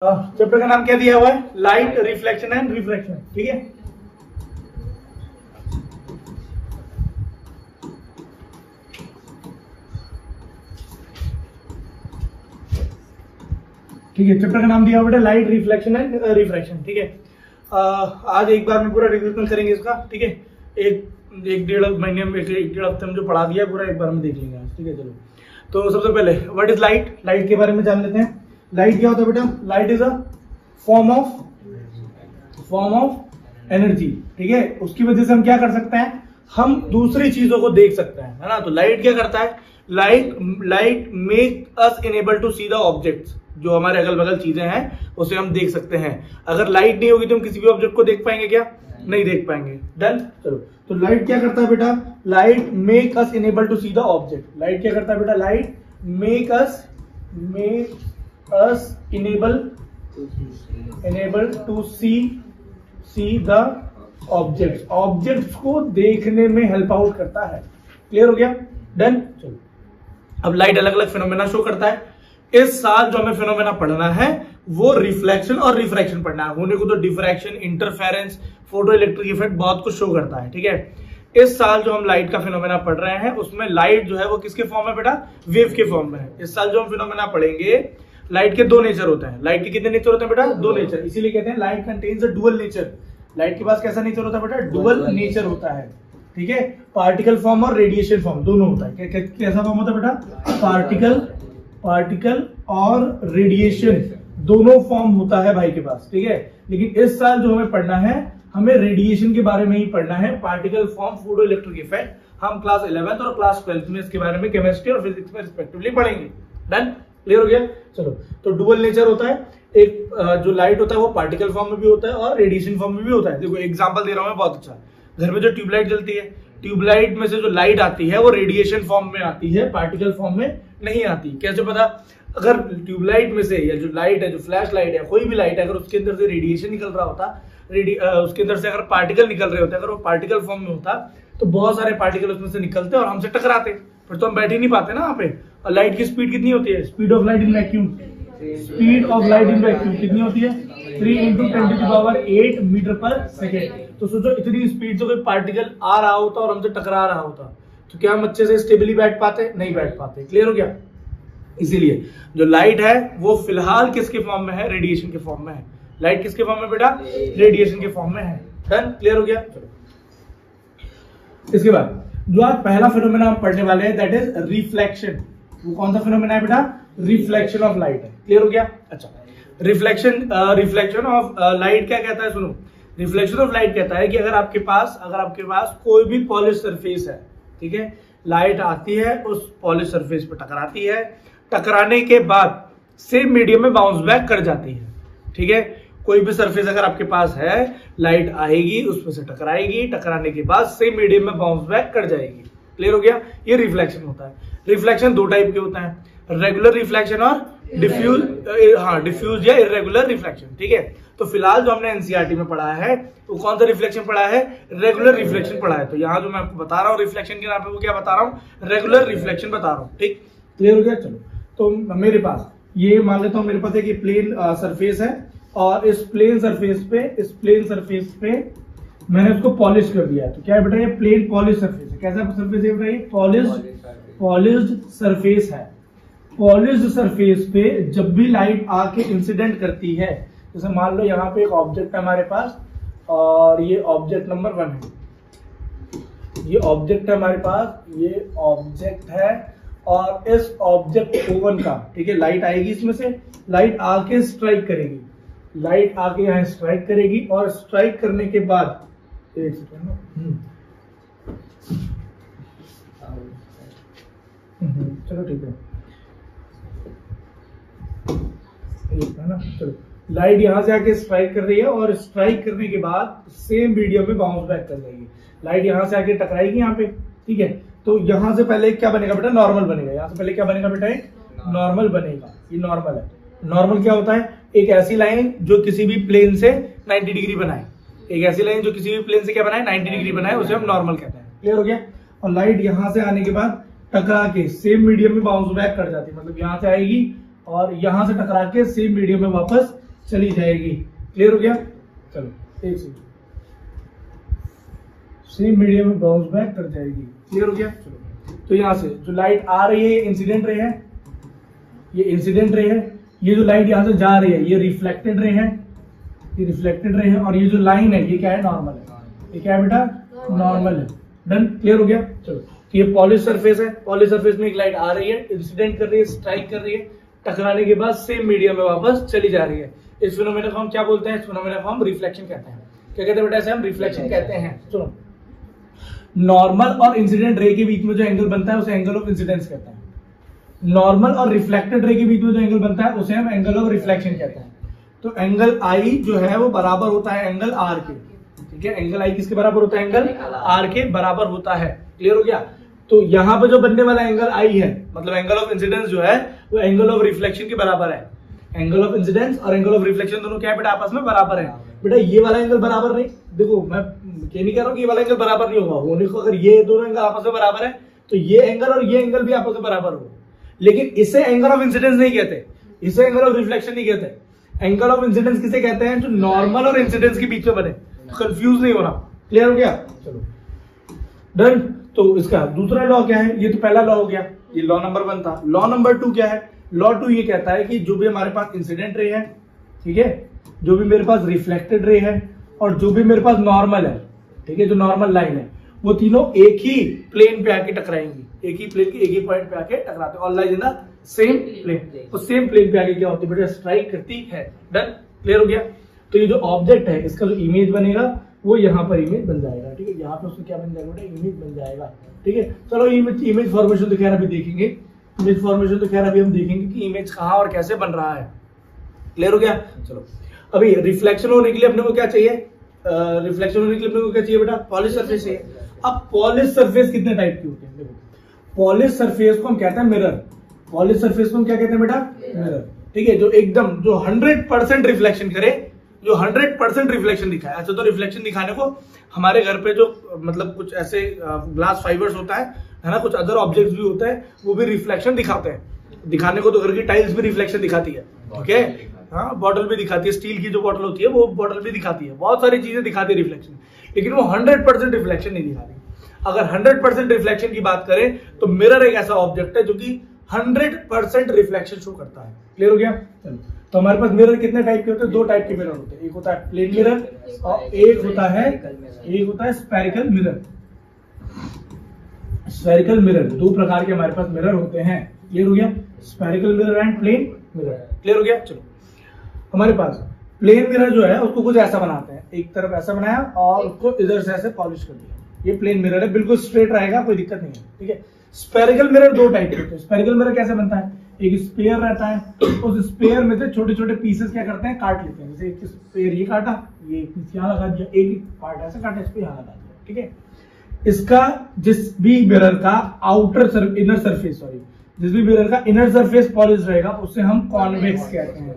Chapter का नाम क्या दिया हुआ है? Light, reflection and refraction. ठीक है, ठीक है, चैप्टर का नाम दिया हुआ है लाइट, रिफ्लेक्शन एंड रिफ्रैक्शन। ठीक है, आज एक बार में पूरा रिविजन करेंगे इसका। ठीक है, एक डेढ़ महीने में, एक डेढ़ हफ्ते में जो पढ़ा दिया है पूरा एक बार में देख लेंगे आज। ठीक है, चलो तो सबसे पहले व्हाट इज लाइट, लाइट के बारे में जान लेते हैं। लाइट क्या होता है बेटा? Light is a form of energy. ठीक है, उसकी वजह से हम क्या कर सकते हैं? हम दूसरी चीजों को देख सकते हैं, है ना। तो लाइट क्या करता है? Light make us enable to see the objects. जो हमारे अगल बगल चीजें हैं उसे हम देख सकते हैं। अगर लाइट नहीं होगी तो हम किसी भी ऑब्जेक्ट को देख पाएंगे क्या? नहीं देख पाएंगे। डन। चलो, तो लाइट क्या करता है बेटा? Light make us enable to see the object. Light क्या करता है बेटा? Light make us enable to see the objects. Objects को देखने में हेल्प आउट करता है। क्लियर हो गया? डन। चलो, अब लाइट अलग अलग फिनोमेना शो करता है। इस साल जो हमें फिनोमेना पढ़ना है वो रिफ्लेक्शन और रिफ्रैक्शन पढ़ना है। होने को तो diffraction, interference, photo electric effect बहुत कुछ शो करता है। ठीक है, इस साल जो हम लाइट का फिनोमेना पढ़ रहे हैं उसमें लाइट जो है वो किसके फॉर्म में बेटा? वेव के फॉर्म में है। इस साल जो हम फिनोमेना पढ़ेंगे, लाइट के दो नेचर होते हैं। लाइट के कितने नेचर होते हैं बेटा? दो नेचर। इसीलिए कहते हैं light contains a dual nature. Light के पास कैसा नेचर होता है बेटा? डुअल नेचर होता है। ठीक है, पार्टिकल फॉर्म और रेडिएशन फॉर्म दोनों होता है। कैसा फॉर्म होता है बेटा? पार्टिकल और रेडिएशन दोनों फॉर्म होता है भाई के पास। ठीक है, लेकिन इस साल जो हमें पढ़ना है, हमें रेडिएशन के बारे में ही पढ़ना है। Particle form, photo electric effect हम क्लास 11th और क्लास 12th में इसके बारे में केमिस्ट्री और फिजिक्स में रिस्पेक्टिवली पढ़ेंगे। डन। क्लियर हो गया? चलो, तो डुअल नेचर होता है। एक जो लाइट होता है वो पार्टिकल फॉर्म में भी होता है और रेडिएशन फॉर्म में भी होता है। देखो एग्जांपल दे रहा हूं मैं बहुत अच्छा। घर में जो ट्यूबलाइट जलती है, ट्यूबलाइट में से जो लाइट आती है वो रेडिएशन फॉर्म में आती है, पार्टिकल फॉर्म में नहीं आती। कैसे पता? अगर ट्यूबलाइट में से, या जो लाइट है, जो फ्लैश लाइट है, कोई भी लाइट है, अगर उसके अंदर से रेडिएशन निकल रहा होता, उसके अंदर से अगर पार्टिकल निकल रहे होते, अगर वो पार्टिकल फॉर्म में होता तो बहुत सारे पार्टिकल उसमें से निकलते और हमसे टकराते, फिर तो हम बैठ ही नहीं पाते ना वहां पे। और लाइट की स्पीड कितनी होती है? Speed of light in vacuum, speed of light in vacuum कितनी होती है? 3 × 10⁸ मीटर पर सेकेंड। तो सोचो इतनी स्पीड से कोई पार्टिकल आ रहा होता और हमसे टकरा रहा होता तो क्या हम अच्छे से स्टेबली बैठ पाते? नहीं बैठ पाते। क्लियर हो गया? इसीलिए जो लाइट है वो फिलहाल किसके फॉर्म में है? रेडिएशन के फॉर्म में है। लाइट किसके फॉर्म में बेटा? रेडिएशन के फॉर्म में है। डन। क्लियर हो गया? चलो, इसके बाद जो आज पहला फिनोमेना हम पढ़ने वाले हैं दैट इज रिफ्लेक्शन। वो कौन सा फिनोमेना है बेटा? रिफ्लेक्शन ऑफ लाइट है। क्लियर हो गया? अच्छा, रिफ्लेक्शन ऑफ लाइट क्या कहता है? सुनो, रिफ्लेक्शन ऑफ लाइट कहता है कि अगर आपके पास कोई भी पॉलिश सरफेस है, ठीक है, लाइट आती है, उस पॉलिश सरफेस पर टकराती है, टकराने के बाद सेम मीडियम में बाउंस बैक कर जाती है। ठीक है, कोई भी सरफेस अगर आपके पास है, लाइट आएगी, उसमें से टकराएगी, टकराने के बाद सेम मीडियम में बाउंस बैक कर जाएगी। क्लियर हो गया? ये रिफ्लेक्शन होता है। रिफ्लेक्शन दो टाइप के होता है, रेगुलर रिफ्लेक्शन और डिफ्यूज या इर्रेगुलर रिफ्लेक्शन। ठीक है, तो फिलहाल जो हमने एनसीईआरटी में पढ़ा है वो कौन सा रिफ्लेक्शन पढ़ा है? रेगुलर रिफ्लेक्शन पढ़ा है। तो यहाँ जो मैं आपको बता रहा हूँ रिफ्लेक्शन के नाम पे, वो क्या बता रहा हूँ? रेगुलर रिफ्लेक्शन बता रहा हूँ। ठीक, क्लियर हो गया? चलो, तो मेरे पास ये मान लेता हूँ, मेरे पास एक प्लेन सरफेस है और इस प्लेन सरफेस पे मैंने उसको पॉलिश कर दिया है। तो क्या है बेटा? ये प्लेन पॉलिश सरफेस है। कैसा सरफेस है बेटा? ये पॉलिश्ड सरफेस है। पॉलिश्ड सरफेस पे जब भी लाइट आके इंसिडेंट करती है, जैसे मान लो यहाँ पे एक ऑब्जेक्ट है हमारे पास और ये ऑब्जेक्ट नंबर 1 है। ये ऑब्जेक्ट है हमारे पास, ये ऑब्जेक्ट है और इस ऑब्जेक्ट O1 का, ठीक है, लाइट आएगी, इसमें से लाइट आके स्ट्राइक करेगी, लाइट आके यहाँ स्ट्राइक करेगी और स्ट्राइक करने के बाद एक सेकेंड, चलो ठीक है ना। चलो, लाइट यहां से आके स्ट्राइक कर रही है और स्ट्राइक करने के बाद सेम मीडियम में बाउंस बैक कर जाएगी। लाइट यहां से आके टकराएगी यहाँ पे। ठीक है, तो यहां से पहले क्या बनेगा बेटा? नॉर्मल बनेगा। यहां से पहले क्या बनेगा बेटा? एक नॉर्मल बनेगा। ये नॉर्मल है। नॉर्मल क्या होता है? एक ऐसी लाइन जो किसी भी प्लेन से 90 डिग्री बनाए। एक ऐसी लाइन जो किसी भी प्लेन से क्या बनाए? 90 डिग्री बनाए, उसे हम नॉर्मल कहते हैं। क्लियर हो गया? और लाइट यहां से आने के बाद टकरा के सेम मीडियम में बाउंस बैक कर जाती है, मतलब यहां से आएगी और यहां से टकरा के सेम मीडियम में वापस चली जाएगी। क्लियर हो गया? चलो एक सेकंड, सेम मीडियम में बाउंस बैक कर जाएगी। क्लियर हो गया? चलो, तो यहां से जो लाइट आ रही है ये इंसिडेंट रे है, ये इंसिडेंट रे है, ये जो लाइट यहां से जा रही है ये रिफ्लेक्टेड रे है, ये रिफ्लेक्टेड रे है, और ये जो लाइन है ये क्या है? नॉर्मल है। ये क्या है बेटा? नॉर्मल है। डन? क्लियर हो गया? चलो, तो ये पॉलिश सरफेस है, पॉलिश सरफेस में एक लाइट आ रही है, इंसिडेंट कर रही है, स्ट्राइक कर रही है, टकराने के बाद सेम मीडियम में वापस चली जा रही है। इस फिनोमेना को हम क्या बोलते हैं? इस फिनोमेना को हम रिफ्लेक्शन कहते हैं। क्या कहते हैं बेटा? ऐसे हम रिफ्लेक्शन कहते हैं। सुनो, नॉर्मल और इंसिडेंट रे के बीच में जो एंगल बनता है उसे एंगल ऑफ इंसिडेंस कहते हैं। नॉर्मल और रिफ्लेक्टेड रे के बीच में जो एंगल बनता है उसे हम एंगल ऑफ रिफ्लेक्शन कहते हैं। तो एंगल आई जो है वो बराबर होता है एंगल आर के। ठीक है, एंगल आई किसके बराबर होता है? एंगल आर के बराबर होता है। क्लियर हो गया? तो यहां पे जो बनने वाला एंगल आई है, मतलब एंगल ऑफ इंसिडेंस जो है वो एंगल ऑफ रिफ्लेक्शन के बराबर है। एंगल ऑफ इंसिडेंस और एंगल ऑफ रिफ्लेक्शन दोनों क्या है बेटा? आपस में बराबर है। बेटा ये वाला एंगल बराबर नहीं, देखो मैं ये नहीं कह रहा हूं कि ये वाला एंगल बराबर नहीं होगा, होने को अगर ये दोनों एंगल आपस में बराबर है तो ये एंगल और ये एंगल भी आपस में बराबर होगा, लेकिन इसे एंगल ऑफ इंसिडेंस नहीं कहते, इसे एंगल ऑफ रिफ्लेक्शन नहीं कहते। एंगल ऑफ इंसिडेंस किसे कहते हैं? जो नॉर्मल और इंसिडेंस के बीच में बने। कंफ्यूज नहीं होना। क्लियर हो गया? चलो डन। तो इसका दूसरा लॉ क्या है? ये तो पहला लॉ हो गया, ये लॉ नंबर 1 था। लॉ नंबर 2 क्या है? लॉ 2 ये कहता है कि जो भी हमारे पास इंसिडेंट रे है, ठीक है, जो भी मेरे पास रिफ्लेक्टेड रे है और जो भी मेरे पास नॉर्मल है, ठीक है, जो नॉर्मल लाइन है, वो तीनों एक ही प्लेन पे आके टकराएंगी, एक ही प्लेन के एक ही पॉइंट पे आके टकराते हैं। All lies in the same plane. तो सेम प्लेन पे आके क्या होती है बेटा? स्ट्राइक करती है। डन? क्लियर हो गया? तो ये जो ऑब्जेक्ट है इसका जो इमेज बनेगा वो यहाँ पर इमेज बन जाएगा। ठीक है, यहाँ पे उसको क्या बन जाएगा बेटा? इमेज बन जाएगा। ठीक है, चलो इमेज फॉर्मेशन तो खैर अभी देखेंगे, इमेज फॉर्मेशन तो खैर अभी हम देखेंगे कि इमेज कहाँ और कैसे बन रहा है। क्लियर हो गया? चलो, अभी रिफ्लेक्शन होने के लिए अपने को क्या चाहिए? रिफ्लेक्शन होने के लिए अपने को क्या चाहिए बेटा? पॉलिश सरफेस चाहिए। अब पॉलिश सरफेस कितने टाइप की होती है? देखो, पॉलिश सरफेस को हम कहते हैं मिरर। पॉलिश सरफेस को हम क्या कहते हैं बेटा? मिरर। ठीक है, जो एकदम जो 100% रिफ्लेक्शन करे, जो 100% रिफ्लेक्शन दिखाए। अच्छा, तो रिफ्लेक्शन दिखाने को हमारे घर पे जो मतलब कुछ ऐसे ग्लास फाइबर्स होता है ना, कुछ अदर ऑब्जेक्ट्स भी होते हैं, वो भी रिफ्लेक्शन दिखाते हैं। दिखाने को तो घर की टाइल्स भी रिफ्लेक्शन दिखाती है, ठीक है, हाँ, बॉटल भी दिखाती है, स्टील की जो बॉटल होती है वो बॉटल भी दिखाती है, बहुत सारी चीजें दिखाती है रिफ्लेक्शन, लेकिन वो 100% रिफ्लेक्शन नहीं दिखा रही। अगर 100% रिफ्लेक्शन की बात करें तो मिरर एक ऐसा ऑब्जेक्ट है जो कि 100% रिफ्लेक्शन शो करता है। क्लियर हो गया? चलो, तो हमारे पास मिरर कितने टाइप के होते हैं? 2 टाइप के मिरर होते हैं, एक होता है प्लेन मिरर और एक होता है स्फेरिकल मिरर। स्फेरिकल मिरर 2 प्रकार के हमारे पास मिरर होते हैं। क्लियर हो गया? Spherical mirror and plane mirror. Clear हो गया? चलो, हमारे पास प्लेन मिरर जो है उसको कुछ ऐसा बनाते हैं, एक तरफ ऐसा बनाया और उसको इधर से ऐसे पॉलिश कर दिया, ये प्लेन मिरर है, बिल्कुल स्ट्रेट रहेगा, कोई दिक्कत नहीं है। ठीक है, स्फेरिकल मिरर 2 टाइप के होते हैं। स्फेरिकल मिरर कैसे बनता है? एक स्पेयर रहता है, उस स्पेयर में से छोटे छोटे पीसेस क्या करते हैं? काट लेते हैं। जैसे एक स्पेयर ये काटा, ये पीस यहाँ लगा दिया, एक पार्ट ऐसा काटा, इस पे यहाँ लगा दिया। ठीक है, इसका जिस भी मिरर का इनर सरफेस पॉलिश रहेगा उसे हम कॉन्वेक्स कहते हैं,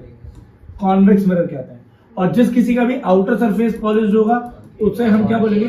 कॉन्वेक्स मिरर कहते हैं। और जिस किसी का भी आउटर सरफेस पॉलिश होगा उसे हम क्या बोलेंगे?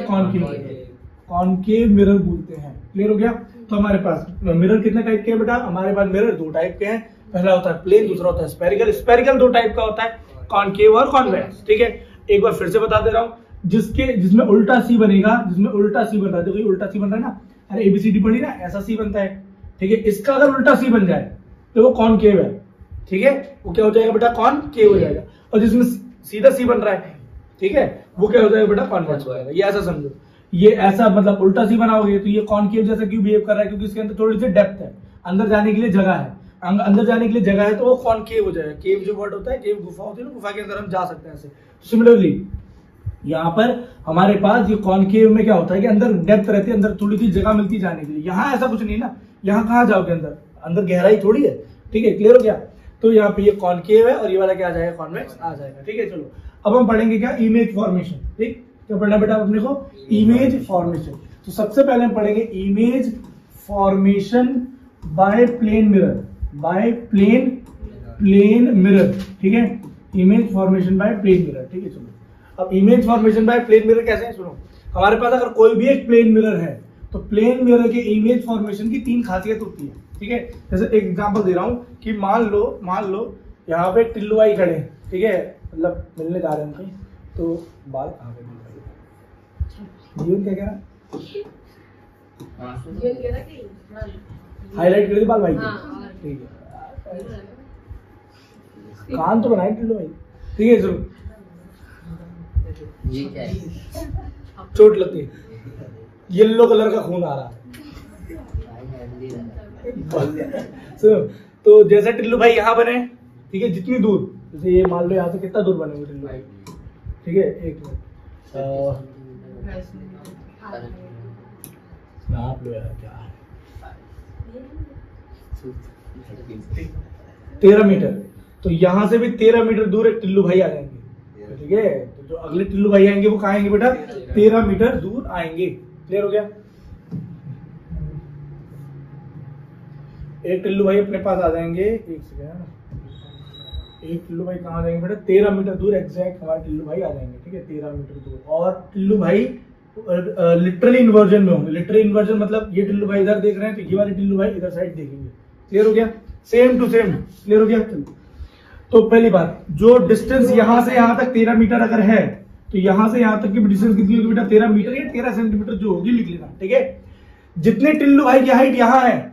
कॉनकेव मिरर बोलते हैं। क्लियर हो गया? तो हमारे पास मिरर कितने टाइप के हैं बेटा? हमारे पास मिरर 2 टाइप के हैं, पहला होता है प्लेन, दूसरा होता है स्फेरिकल। स्फेरिकल 2 टाइप का होता है, कॉनकेव और कॉन्वेक्स। ठीक है, एक बार फिर से बता दे रहा हूं, जिसमें उल्टा सी बनेगा, जिसमें उल्टा सी बन रहा है, देखो उल्टा सी बन रहा है ना, अरे एबीसीडी पढ़ी ना, ऐसा सी बनता है। ठीक है, इसका अगर उल्टा सी बन जाए तो वो कॉनकेव है। ठीक है, वो क्या हो जाएगा बेटा? कॉनकेव हो जाएगा। और जिसमें सीधा सी बन रहा है, ठीक है, वो क्या हो जाएगा बेटा? कॉन्वेक्स हो जाएगा। ये ऐसा समझो, ये ऐसा मतलब उल्टा सी बनाओगे तो ये कॉनकेव जैसा क्यों बिहेव कर रहा है? क्योंकि इसके अंदर थोड़ी सी डेप्थ है, अंदर जाने के लिए जगह है, अंदर जाने के लिए जगह है, तो वो कॉनकेव हो जाएगा। केव जो वर्ड होता है, केव गुफा होती है ना, गुफा के अंदर हम जा सकते हैं ऐसे। सिमिलरली यहाँ पर हमारे पास ये कॉनकेव में क्या होता है कि अंदर डेप्थ रहती है, अंदर थोड़ी सी जगह मिलती है जाने के लिए। यहाँ ऐसा कुछ नहीं ना, यहाँ कहाँ जाओगे? अंदर गहराई थोड़ी है। ठीक है, क्लियर हो गया? तो यहाँ पे ये कॉनकेव है और ये वाला क्या आ जाएगा? कॉन्वेक्स आ जाएगा। ठीक है, चलो अब हम पढ़ेंगे क्या? Image formation. ठीक, क्या पढ़ना बेटा अपने को? Image formation. तो सबसे पहले हम पढ़ेंगे image formation by plane mirror, by plane mirror. ठीक है, image formation by plane mirror. ठीक है, चलो अब image formation by plane mirror कैसे है? सुनो, हमारे पास अगर कोई भी एक प्लेन मिरर है तो प्लेन मिरर के इमेज फॉर्मेशन की 3 खासियत होती है। ठीक है, जैसे एक एग्जांपल दे रहा हूं कि मान लो यहाँ पे टिल्लू भाई खड़े हैं, ठीक है, मतलब मिलने जा रहे हैं उनके, तो बाल कहाँ पे मिल रहे? जीवन क्या कह रहा? हाईलाइट कर दे बाल भाई, ठीक है। कान तो बनाए टिल्लू भाई, ठीक है। चलो, ये क्या है? चोट लगती है, येलो कलर का खून आ रहा है। तो जैसे टिल्लू भाई यहाँ बने, ठीक है, जितनी दूर, जैसे ये मान लो यहाँ से कितना दूर बनेंगे टिल्लू भाई, ठीक है। एक नाप लो यार, क्या 13 मीटर। तो यहाँ से भी 13 मीटर दूर एक टिल्लू भाई आ जाएंगे, ठीक है। तो जो अगले टिल्लू भाई आएंगे वो कहाँ आएंगे बेटा? 13 मीटर दूर आएंगे। क्लियर हो गया? एक टिल्लू भाई अपने पास आ जाएंगे, एक सेकंड, एक टिल्लू भाई कहाँ जाएंगे बेटा? 13 मीटर दूर एग्जैक्ट हमारे टिल्लू भाई आ जाएंगे, ठीक है, 13 मीटर दूर। और टिल्लू भाई लिटरली इन्वर्जन में होंगे। लिटरली इन्वर्जन मतलब ये टिल्लू भाई इधर देख रहे हैं तो ये वाले टिल्लू भाई इधर साइड देखेंगे। क्लियर हो गया? Same to same. क्लियर हो गया? तो पहली बात, जो डिस्टेंस यहां से यहां तक 13 मीटर अगर है, तो यहां से यहां तक की डिस्टेंस कितनी होगी बेटा? 13 मीटर या 13 सेंटीमीटर जो होगी लिख लेना, ठीक है। जितने टिल्लू भाई की हाइट यहां है,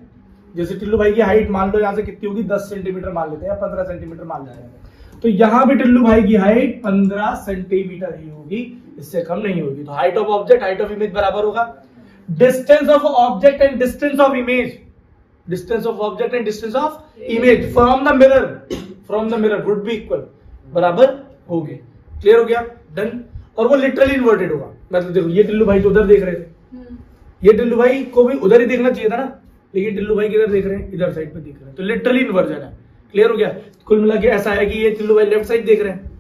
जैसे टिल्लू भाई की हाइट मान लो यहां से कितनी होगी? 10 सेंटीमीटर मान लेते हैं या 15 सेंटीमीटर मान लेते हैं, तो यहां भी टिल्लू भाई की हाइट 15 सेंटीमीटर ही होगी, इससे कम नहीं होगी। तो height of object height of image बराबर होगा distance of object and distance of image, distance of object and distance of image from the mirror would be equal, बराबर होगी। क्लियर हो गया? डन। और वो लिटरली इन्वर्टेड होगा। मतलब देखो, ये टिल्लू भाई तो उधर देख रहे थे, ये टिल्लू भाई को भी उधर ही देखना चाहिए था ना, लेकिन टिल्लू भाई किधर देख रहे हैं? इधर साइड पे देख रहे हैं, तो लिटरली इन्वर्जन है। क्लियर हो गया? कुल मिला के ऐसा है कि ये टिल्लू भाई लेफ्ट साइड देख रहे हैं,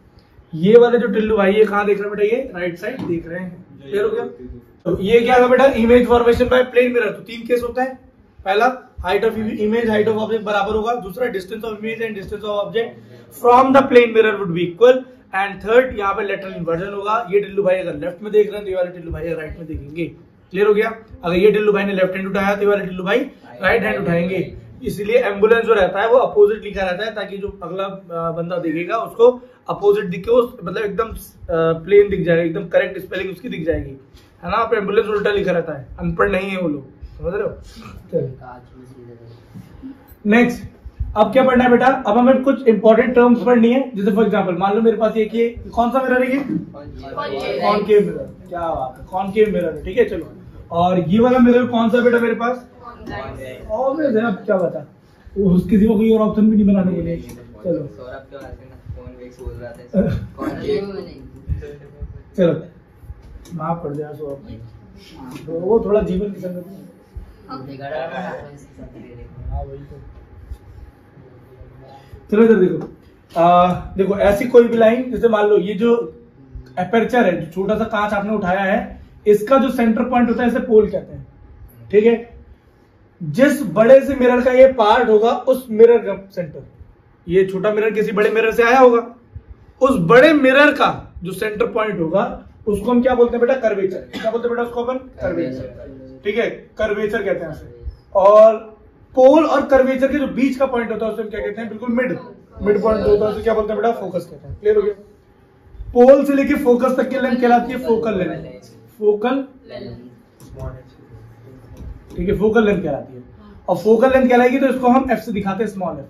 ये वाले जो टिल्लू भाई ये कहाँ देख रहे हैं बेटा? ये राइट साइड देख रहे हैं। क्लियर हो गया? तो ये क्या है बेटा? Image formation by plane mirror. तो 3 केस होता है। पहला, height of image height of object बराबर होगा। दूसरा, distance of image and distance of object from the plane mirror would be equal. And third, यहाँ पे लेटरल इन्वर्जन होगा। ये टिल्लू भाई अगर लेफ्ट में देख रहे हैं तो ये वाले टिल्लू भाई राइट में देखेंगे। क्लियर हो गया? अगर ये टिल्लू भाई ने लेफ्ट हैंड उठाया तो ये वाले टिल्लू भाई राइट हैंड उठाएंगे। इसलिए एम्बुलेंस जो रहता है वो अपोजिट लिखा रहता है, ताकि जो अगला बंदा देखेगा उसको अपोजिट दिखे, मतलब एकदम प्लेन दिख जाएगा, एकदम करेक्ट स्पेलिंग उसकी दिख जाएगी, है ना। आप एम्बुलेंस उल्टा लिखा रहता है, अनपढ़ नहीं है वो लोग, समझ रहे हो? नेक्स्ट, अब क्या पढ़ना है बेटा? अब हमें कुछ इंपॉर्टेंट टर्म्स पढ़नी है। जैसे फॉर एग्जांपल मान लो मेरे पास एक ये कौन सा मिरर है? ये कॉनकेव मिरर। क्या बात है, कॉनकेव मिरर है, ठीक है। चलो, और ये वाला मिरर कौन सा बेटा मेरे पास? ऑब्वियस है, अब क्या बता, उसके सिवा कोई और ऑप्शन भी नहीं बनाने के लिए। चलो चलो माफ कर दिया सौरभ, तो वो थोड़ा जीवन की संगत है। हाँ वही तो। चलो इधर देखो, देखो ऐसी कोई भी लाइन, जैसे मान लो ये जो एपर्चर है, जो छोटा सा कांच आपने उठाया है, इसका जो सेंटर पॉइंट होता है इसे पोल कहते हैं, ठीक है। जिस बड़े से मिरर का ये पार्ट होगा उस मिरर का सेंटर, ये छोटा मिरर किसी बड़े मिरर से आया होगा, उस बड़े मिरर का जो सेंटर पॉइंट होगा उसको हम क्या बोलते हैं बेटा? कर्वेचर। क्या बोलते हैं बेटा उसको अपन? कर्वेचर, ठीक है, कर्वेचर कहते हैं उसे। और पोल और कर्वेचर के जो बीच का पॉइंट होता है उसे हम क्या कहते हैं? बिल्कुल मिड पॉइंट होता है, उसे क्या बोलते हैं बेटा? फोकस कहते हैं। क्लियर हो गया? पोल से लेके फोकस तक की लेंथ कहलाती है फोकल लेंथ। फोकल, ठीक है, फोकल लेंथ कहलाती है। और फोकल लेंथ कहलाएगी तो इसको हम एफ से दिखाते हैं, small F.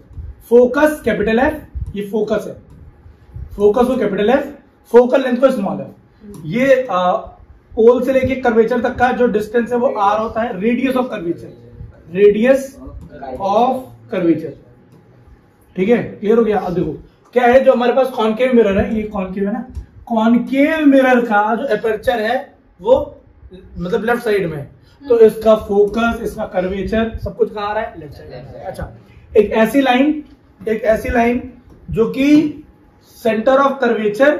Focus capital F, ये फोकस है, फोकस को कैपिटल एफ, फोकल लेंथ को स्मॉल एफ। ये पोल से लेके कर्वेचर तक का जो डिस्टेंस है वो आर होता है, radius of curvature, radius of curvature, ठीक है। क्लियर हो गया? अब देखो क्या है, जो हमारे पास कॉनकेव मिरर है, ये कॉनकेव है ना, कॉनकेव मिरर का जो एपर्चर है वो मतलब लेफ्ट साइड में, तो इसका फोकस, इसका कर्वेचर सब कुछ कहाँ आ रहा है? लेफ्ट साइड में। अच्छा, एक ऐसी लाइन जो कि सेंटर ऑफ कर्वेचर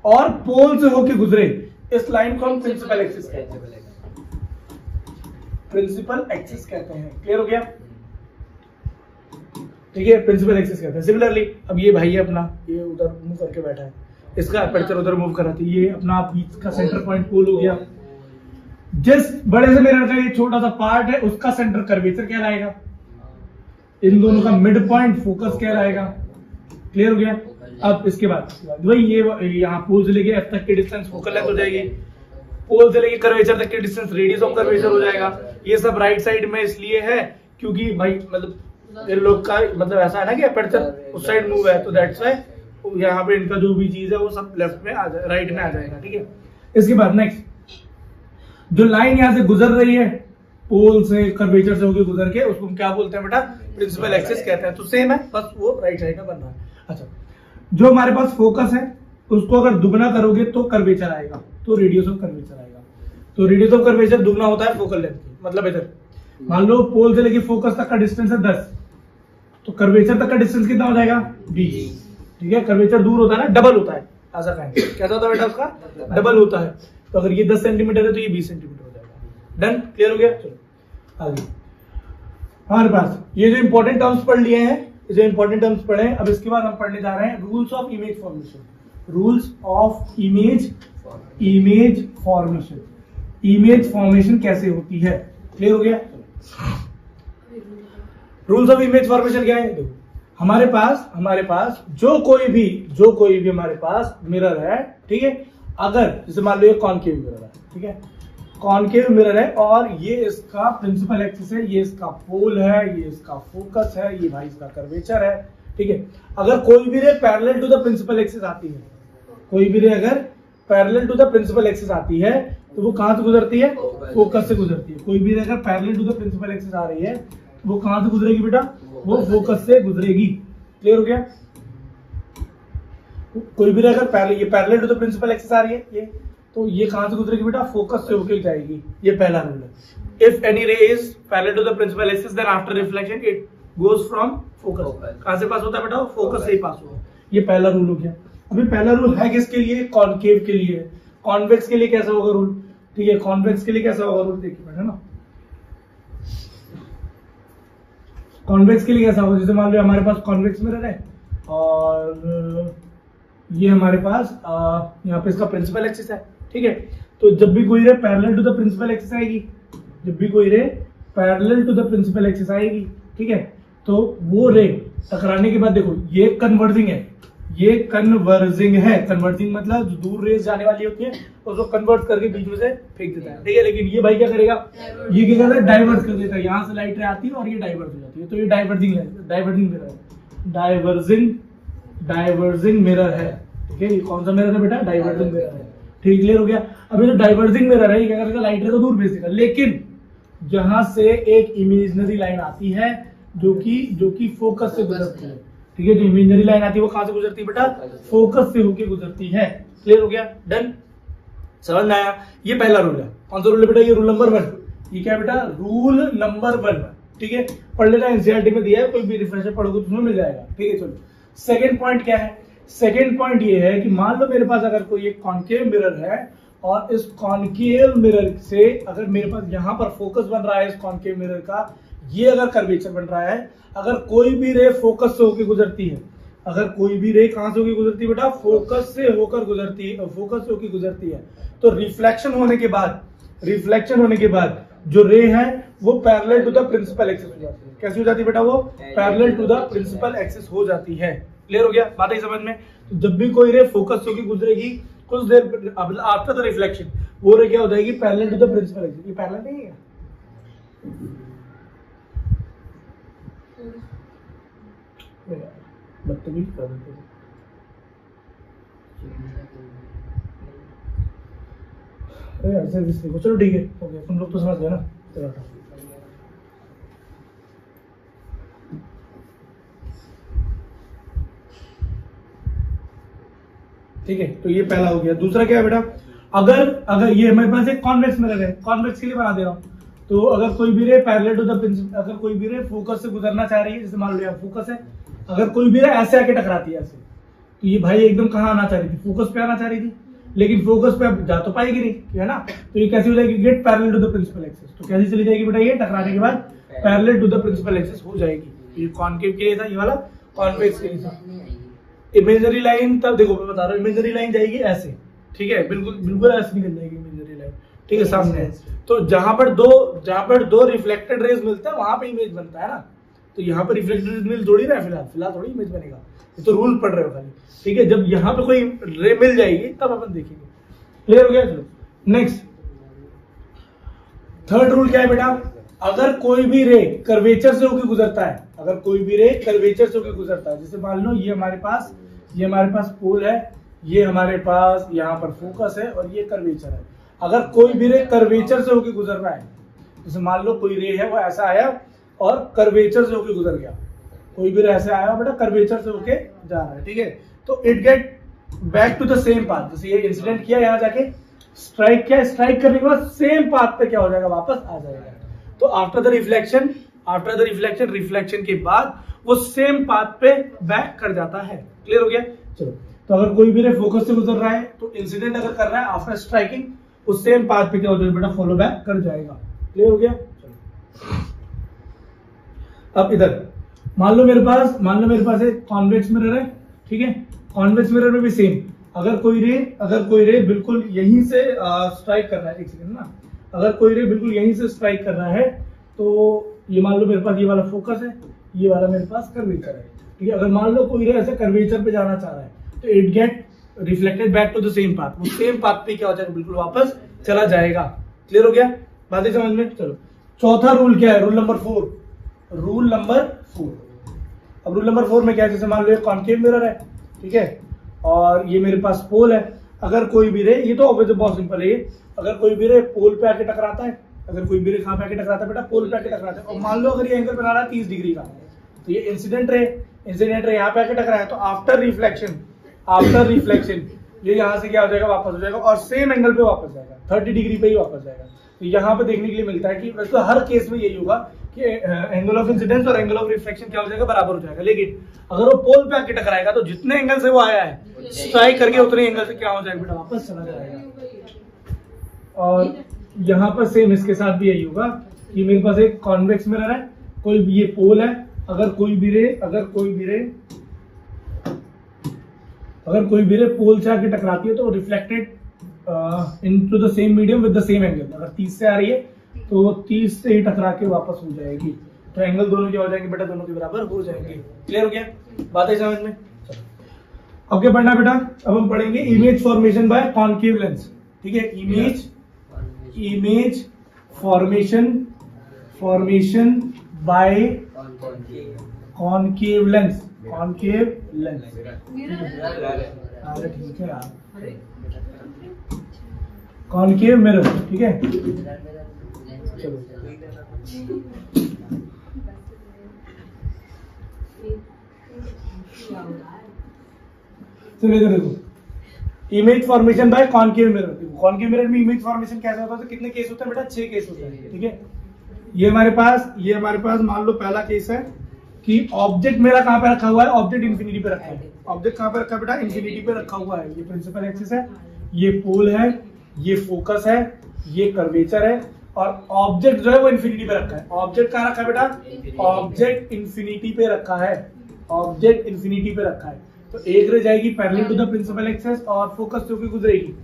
और पोल से होके गुजरे, इस लाइन को हम प्रिंसिपल एक्सिस कहते हैं। प्रिंसिपल एक्सिस कहते हैं। क्लियर हो गया? ठीक है, प्रिंसिपल एक्सिस कहते हैं। सिमिलरली अब ये भाई है अपना, ये उधर मूव करके बैठा है, इसका एपर्चर उधर मूव कर रहा था, ये अपना बीच का सेंटर पॉइंट पोल हो गया। जिस बड़े से मिरर का ये छोटा सा पार्ट है उसका सेंटर कर्वेचर कहलाएगा, इन दोनों का मिड पॉइंट फोकस कहलाएगा। क्लियर हो गया? अब इसके बाद वही ये यहाँ पोल से लेके एफ तक की डिस्टेंस फोकल लेंथ हो जाएगी, पोल से लेके कर्वेचर तक की डिस्टेंस रेडियस ऑफ कर्वेचर हो जाएगा। ये सब राइट साइड में इसलिए है क्योंकि भाई मतलब इन लोग का मतलब ऐसा है ना कि अपर्चर उस साइड मूव है, तो दैट्स व्हाई यहाँ पे इनका जो भी चीज है वो सब लेफ्ट में आ जाए, राइट में आ जाएगा। ठीक है, इसके बाद नेक्स्ट जो लाइन यहाँ से गुजर रही है पोल से कर्वेचर से होकर गुजर के, उसको क्या बोलते हैं बेटा, प्रिंसिपल एक्सिस कहते हैं। तो सेम है, बस वो राइट साइड में बन रहा है। अच्छा, जो हमारे पास फोकस है उसको अगर दुगना करोगे तो कर्वेचर आएगा, तो रेडियस ऑफ कर्वेचर आएगा। तो रेडियस ऑफ कर्वेचर दुगना होता है फोकल लेंथ की, मतलब इधर मान लो पोल से लेके फोकस तक का डिस्टेंस है 10, तो कर्वेचर तक का डिस्टेंस कितना हो जाएगा 20। ठीक है, कर्वेचर दूर होता है ना, डबल होता है, ऐसा कहेंगे। कैसा होता है बेटा उसका, डबल होता है। तो अगर ये 10 सेंटीमीटर है तो ये 20 सेंटीमीटर हो जाएगा। डन, क्लियर हो गया। चलो आगे हमारे पास ये जो इंपॉर्टेंट टर्म्स पढ़ लिए हैं, जो इंपॉर्टेंट टर्म्स पढ़े, अब इसके बाद हम पढ़ने जा रहे हैं rules of image formation. Rules of image formation, image formation कैसे होती है, क्लियर हो गया। रूल्स ऑफ इमेज फॉर्मेशन क्या है, देखो हमारे पास जो कोई भी हमारे पास मिरर है, ठीक है, अगर जैसे मान लो ये कॉनकेव मिरर है, ठीक है, कॉनकेव मिरर है और ये इसका प्रिंसिपल एक्सिस है, ये इसका पोल है, ये इसका फोकस है, ये भाई इसका कर्वेचर है। ठीक है, अगर कोई भी ray parallel to the principal axis आती है, कोई भी रे अगर parallel to the principal axis आती है तो वो कहां से गुजरती है, फोकस से गुजरती है। कोई भी रे अगर parallel to the principal axis आ रही है तो वो कहां से गुजरेगी बेटा, वो फोकस से गुजरेगी। क्लियर हो गया। कोई भी रे अगर ये parallel to the principal axis आ रही है, ये तो ये कहां से गुजरेगी बेटा, फोकस से होकर जाएगी। ये पहला रूल है। If any ray is parallel to the principal axis then after reflection it goes from focus. कहां से पास होता है बेटा, फोकस से ही पास होगा। ये पहला रूल हो गया। अभी पहला रूल है किसके लिए, कॉनकेव के लिए। कॉन्वेक्स के लिए कैसा होगा रूल, ठीक है, कॉन्वेक्स के लिए कैसा होगा रूल, देखिए बेटा ना, कॉन्वेक्स के लिए कैसा होगा, जैसे मान लो हमारे पास कॉन्वेक्स मिरर है और ये हमारे पास यहाँ पे इसका प्रिंसिपल एक्सिस है। ठीक है, तो जब भी कोई ray parallel to the principal axis आएगी, जब भी कोई ray parallel to the principal axis आएगी, ठीक है, तो वो रे टकराने के बाद देखो ये कन्वर्जिंग है, ये कन्वर्जिंग है। कन्वर्जिंग मतलब जो दूर रेस जाने वाली होती है उसको कन्वर्ट करके बीच में से फेंक देता है। ठीक है, लेकिन ये भाई क्या करेगा, ये क्या करता है, डाइवर्ट कर देता है। यहाँ से लाइट रे आती है और ये डाइवर्ट हो जाती है, तो ये डाइवर्जिंग मिरर है, डाइवर्जिंग मिरर है। ठीक है, ये कौन सा मिरर है बेटा, डाइवर्जिंग मिरर है। ठीक, क्लियर हो गया। अभी जो डाइवर्जिंग मिरर है ये क्या करेगा, लाइट रे को दूर भेज देगा, लेकिन जहां से एक इमेजिनरी लाइन आती है जो कि फोकस से गुजरती है। ठीक है, जो इमेजिनरी लाइन आती है वो कहां से गुजरती है बेटा, फोकस से होके गुजरती है। क्लियर हो गया, डन, समझ में आया। ये पहला रूल है। कौन सा रूल है बेटा, ये रूल नंबर 1। ये क्या है बेटा, रूल नंबर 1। ठीक है, पढ़ लेना, एनसीईआरटी में दिया है, कोई भी रिफ्रेशर पढ़ोगे तो उसमें मिल जाएगा। ठीक है, चलो सेकंड पॉइंट क्या है, सेकंड पॉइंट ये है कि मान लो मेरे पास अगर कोई एक कॉनकेव मिरर है और इस कॉनकेव मिरर से अगर मेरे पास यहाँ पर फोकस बन रहा है, इस कॉनकेव मिरर का ये अगर कर्वेचर बन रहा है, अगर कोई भी रे फोकस से होकर गुजरती है, अगर कोई भी रे कहां से होकर गुजरती है बेटा, फोकस से होकर गुजरती है, फोकस से होकर गुजरती है, तो रिफ्लेक्शन होने के बाद जो रे है वो parallel to the principal axis हो जाती है। कैसी हो जाती है बेटा, वो parallel to the principal axis हो जाती है। क्लियर हो गया, बात है समझ में। तो जब भी कोई रे फोकस से होकर गुजरेगी कुछ देर आफ्टर द रिफ्लेक्शन, वो रे क्या हो जाएगी, parallel to the principal axis. ये पैरेलल नहीं है, बदतमीज कर देते ऐसे देखो। चलो ठीक है, ओके, तुम लोग तो समझ गए ना। चलो ठीक है, तो ये पहला हो गया। दूसरा क्या है बेटा, अगर ये हमारे पास एक कॉन्वेक्स मिरर है, कॉन्वेक्स के लिए बना दे रहा हूं, तो अगर कोई भी ray parallel to the principal, अगर कोई भी रे फोकस से गुजरना चाह रही है, जैसे मान लो फोकस है, अगर कोई भी रे ऐसे आके टकराती है ऐसे, तो ये भाई एकदम कहाँ आना चाह रही थी, फोकस पे आना चाह रही थी, लेकिन फोकस पे अब जा तो पाएगी नहीं, है ना। तो ये कैसी हो जाएगी, get parallel to the principal axis. तो कैसी चली जाएगी बेटा, ये टकराने के बाद parallel to the principal axis हो जाएगी। ये कॉनकेव के लिए था, ये वाला कॉन्वेक्स के लिए था। इमेजिनरी लाइन तब देखो मैं बता रहा हूँ, इमेजिनरी लाइन जाएगी ऐसे, ठीक है, बिल्कुल ऐसे निकल जाएगी इमेजिनरी लाइन। ठीक है, सामने है, तो जहां पर दो रिफ्लेक्टेड रेज मिलता है वहां पे इमेज बनता है ना। तो यहाँ पर रिफ्लेक्टेड रेज मिल थोड़ी ना, फिलहाल थोड़ी इमेज बनेगा। ये तो रूल पढ़ रहे हो खाली, ठीक है। जब यहाँ पे कोई रे मिल जाएगी तब अपन देखेंगे। क्लियर हो गया? चलो नेक्स्ट, थर्ड रूल क्या है बेटा, अगर कोई भी रे कर्वेचर से होकर गुजरता है, अगर कोई भी रे कर्वेचर से होकर गुजरता है, जैसे मान लो ये हमारे पास पोल है, ये हमारे पास यहाँ पर फोकस है और ये कर्वेचर है। अगर कोई भी रे कर्वेचर से होकर गुजर रहा है, जैसे मान लो कोई रे है वो ऐसा आया और कर्वेचर से होकर गुजर गया, कोई भी रे ऐसे आया बेटा कर्वेचर से होके जा रहा है, ठीक है, तो it get back to the same path. जैसे ये इंसिडेंट किया, यहाँ जाके स्ट्राइक किया, स्ट्राइक करने के बाद सेम पाथ पे क्या हो जाएगा, वापस आ जाएगा। तो आफ्टर द रिफ्लेक्शन के बाद वो सेम पाथ पे बैक कर जाता है। क्लियर हो गया? चलो, तो अगर कोई भी रे फोकस से गुजर रहा है तो इंसिडेंट अगर कर रहा है आफ्टर स्ट्राइकिंग, उस सेम पाथ पे क्या हो जाएगा बेटा, फॉलो बैक कर जाएगा। क्लियर हो गया? चलो, अब इधर मान लो मेरे पास एक कॉन्वेक्स मिरर है, ठीक है। कॉन्वेक्स मिरर में भी सेम, अगर कोई रे बिल्कुल यहीं से स्ट्राइक कर रहा है, एक सेकंड ना, अगर कोई रे बिल्कुल यहीं से स्ट्राइक कर रहा है तो ये मान लो मेरे पास ये वाला फोकस है, ये वाला मेरे पास कर्वेचर है, ठीक है। अगर मान लो कोई रे ऐसे कर्वेचर पे जाना चाह रहा है तो it get reflected back to the same path, वो सेम पाथ पे क्या हो जाएगा, बिल्कुल वापस चला जाएगा। क्लियर हो गया? बातें समझ में? चलो, चौथा रूल क्या है, रूल नंबर 4। अब रूल नंबर 4 में क्या है, जैसे मान लो एक कॉन्केव मिरर है, ठीक है, और ये मेरे पास पोल है। अगर कोई भी रे, ये तो ऑब्वियसली बहुत सिंपल है, ये अगर कोई भी रे पोल पे आके टकराता है, अगर कोई भी रे कहां पे आके टकराता है बेटा, पोल पे आके टकराता है, और मान लो अगर ये एंगल बना रहा है 30 डिग्री का, तो ये इंसिडेंट रे यहाँ पे आके टकराया, तो आफ्टर रिफ्लेक्शन ये यहाँ से क्या हो जाएगा, वापस हो जाएगा और सेम एंगल पे वापस जाएगा, 30 डिग्री पे ही वापस जाएगा। तो यहाँ पे देखने के लिए मिलता है कि वैसे हर केस में यही होगा कि एंगल ऑफ इंसिडेंस और एंगल ऑफ रिफ्लेक्शन क्या हो जाएगा, बराबर हो जाएगा। लेकिन अगर वो पोल पे आके टकराएगा तो जितने एंगल से वो आया है स्ट्राइक करके उतने एंगल से क्या हो जाएगा बेटा, वापस चला जाएगा। और यहाँ पर सेम इसके साथ भी यही होगा कि मेरे पास एक कॉन्वेक्स मिरर है, कोई भी ये पोल है, अगर कोई भी रे पोल से आके टकराती है तो reflected into the same medium with the same angle. अगर 30 से आ रही है तो 30 से ही टकरा के वापस हो जाएगी, तो एंगल दोनों के हो जाएंगे बेटा, दोनों के बराबर हो जाएंगे। क्लियर हो गया? बात है समझ में? अब क्या पढ़ना बेटा, अब हम पढ़ेंगे image formation bye concave lens, ठीक है। Image formation bye concave lens, ठीक है यार, कॉन्केव मिरर, ठीक है। चलो, देखो image formation bye concave mirror. Concave mirror में इमेज फॉर्मेशन कैसा होता है, तो कितने केस होते हैं बेटा, 6 केस होते हैं, ठीक है। ये हमारे पास मान लो पहला केस है कि ऑब्जेक्ट मेरा कहां पे रखा हुआ है, ऑब्जेक्ट इंफिनिटी पे रखा है। ऑब्जेक्ट कहां पे रखा है बेटा, इंफिनिटी पे रखा हुआ है। ये प्रिंसिपल एक्सिस है, ये पोल है, ये फोकस है, ये कर्वेचर है, और ऑब्जेक्ट जो है वो इंफिनिटी पे रखा है। ऑब्जेक्ट कहां रखा है बेटा, ऑब्जेक्ट इंफिनिटी पे रखा है, ऑब्जेक्ट इंफिनिटी पे रखा है। तो एक रे जाएगी parallel to the principal axis और फोकस से होकर गुजरेगी,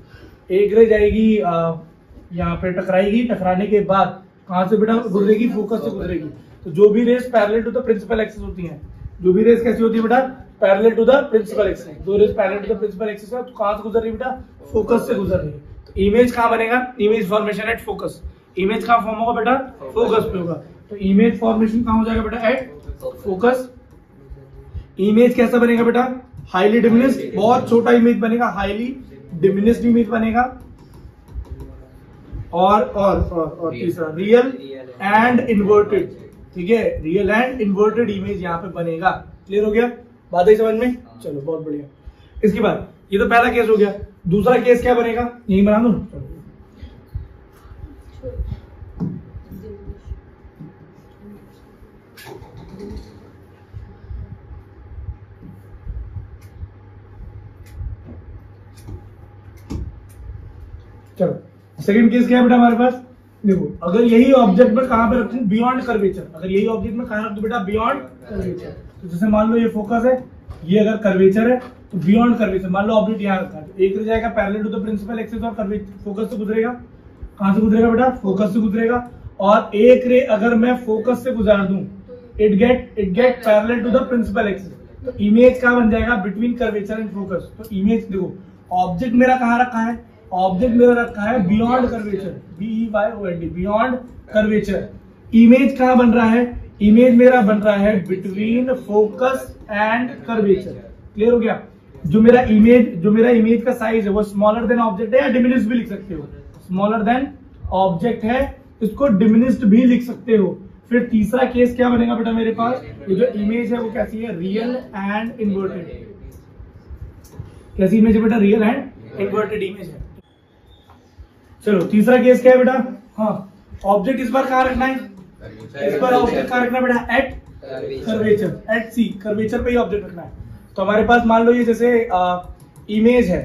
एक रे जाएगी यहाँ पे टकराएगी, टकराने के बाद कहां से बेटा गुजरेगी, फोकस से गुजरेगी। तो जो भी rays parallel to the principal axis होती हैं, जो भी रेस कैसी होती है बेटा, parallel to the principal axis. दो rays parallel to the principal axis है, तो कहां से गुजर रही है बेटा, फोकस से गुजर रही है। तो इमेज कहां बनेगा, image formation at focus. Image कहां फॉर्म होगा बेटा, फोकस पे होगा। तो इमेज फॉर्मेशन कहां हो जाएगा बेटा, एट फोकस। इमेज कैसा बनेगा बेटा, हाईली डिमिनिश्ड, बहुत छोटा इमेज बनेगा, हाईली डिमिनिश्ड इमेज बनेगा। और तीसरा रियल एंड इन्वर्टेड, ठीक है, रियल एंड इन्वर्टेड इमेज यहाँ पे बनेगा। क्लियर हो गया? बात है समझ में? चलो बहुत बढ़िया। इसके बाद ये तो पहला केस हो गया, दूसरा केस क्या बनेगा, यही बना दो। चलो सेकंड केस क्या है बेटा हमारे पास, देखो अगर यही ऑब्जेक्ट में कहां पे रखूं, बियॉन्ड कर्वेचर। अगर यही ऑब्जेक्ट में कहां रख दूं बेटा, बियॉन्ड कर्वेचर। तो जैसे मान लो ये फोकस है, ये अगर कर्वेचर है तो बियॉन्ड कर्वेचर, मान लो ऑब्जेक्ट यहाँ रखा है, तो एक रह जाएगा parallel to the principal axis और कर्वेचर फोकस से गुजरेगा। कहां से गुजरेगा बेटा, फोकस से गुजरेगा। और एक रे अगर मैं फोकस से गुजार दूं, it get parallel to the principal axis. तो इमेज कहाँ बन जाएगा, बिटवीन कर्वेचर एंड फोकस। तो इमेज देखो, ऑब्जेक्ट मेरा कहाँ रखा है, ऑब्जेक्ट मेरा रखा है beyond curvature, BEYOND, beyond curvature. Image कहाँ बन रहा है, इमेज मेरा बन रहा है between focus and curvature. Clear हो गया। जो मेरा इमेज का साइज है वो स्मॉलर देन ऑब्जेक्ट है, या डिमिनिश्ड भी लिख सकते हो, स्मॉलर देन ऑब्जेक्ट है, इसको डिमिनिश्ड भी लिख सकते हो। फिर तीसरा केस क्या बनेगा बेटा मेरे पास, ये जो इमेज है वो कैसी है, रियल एंड इन्वर्टेड। कैसी इमेज है बेटा, रियल एंड इन्वर्टेड इमेज है। चलो तीसरा केस क्या है बेटा, हाँ ऑब्जेक्ट इस बार कहाँ रखना है, इस बार ऑब्जेक्ट कहाँ रखना है बेटा, एट कर्वेचर, एट सी कर्वेचर पे ही ऑब्जेक्ट रखना है। तो हमारे पास मान लो ये जैसे इमेज है,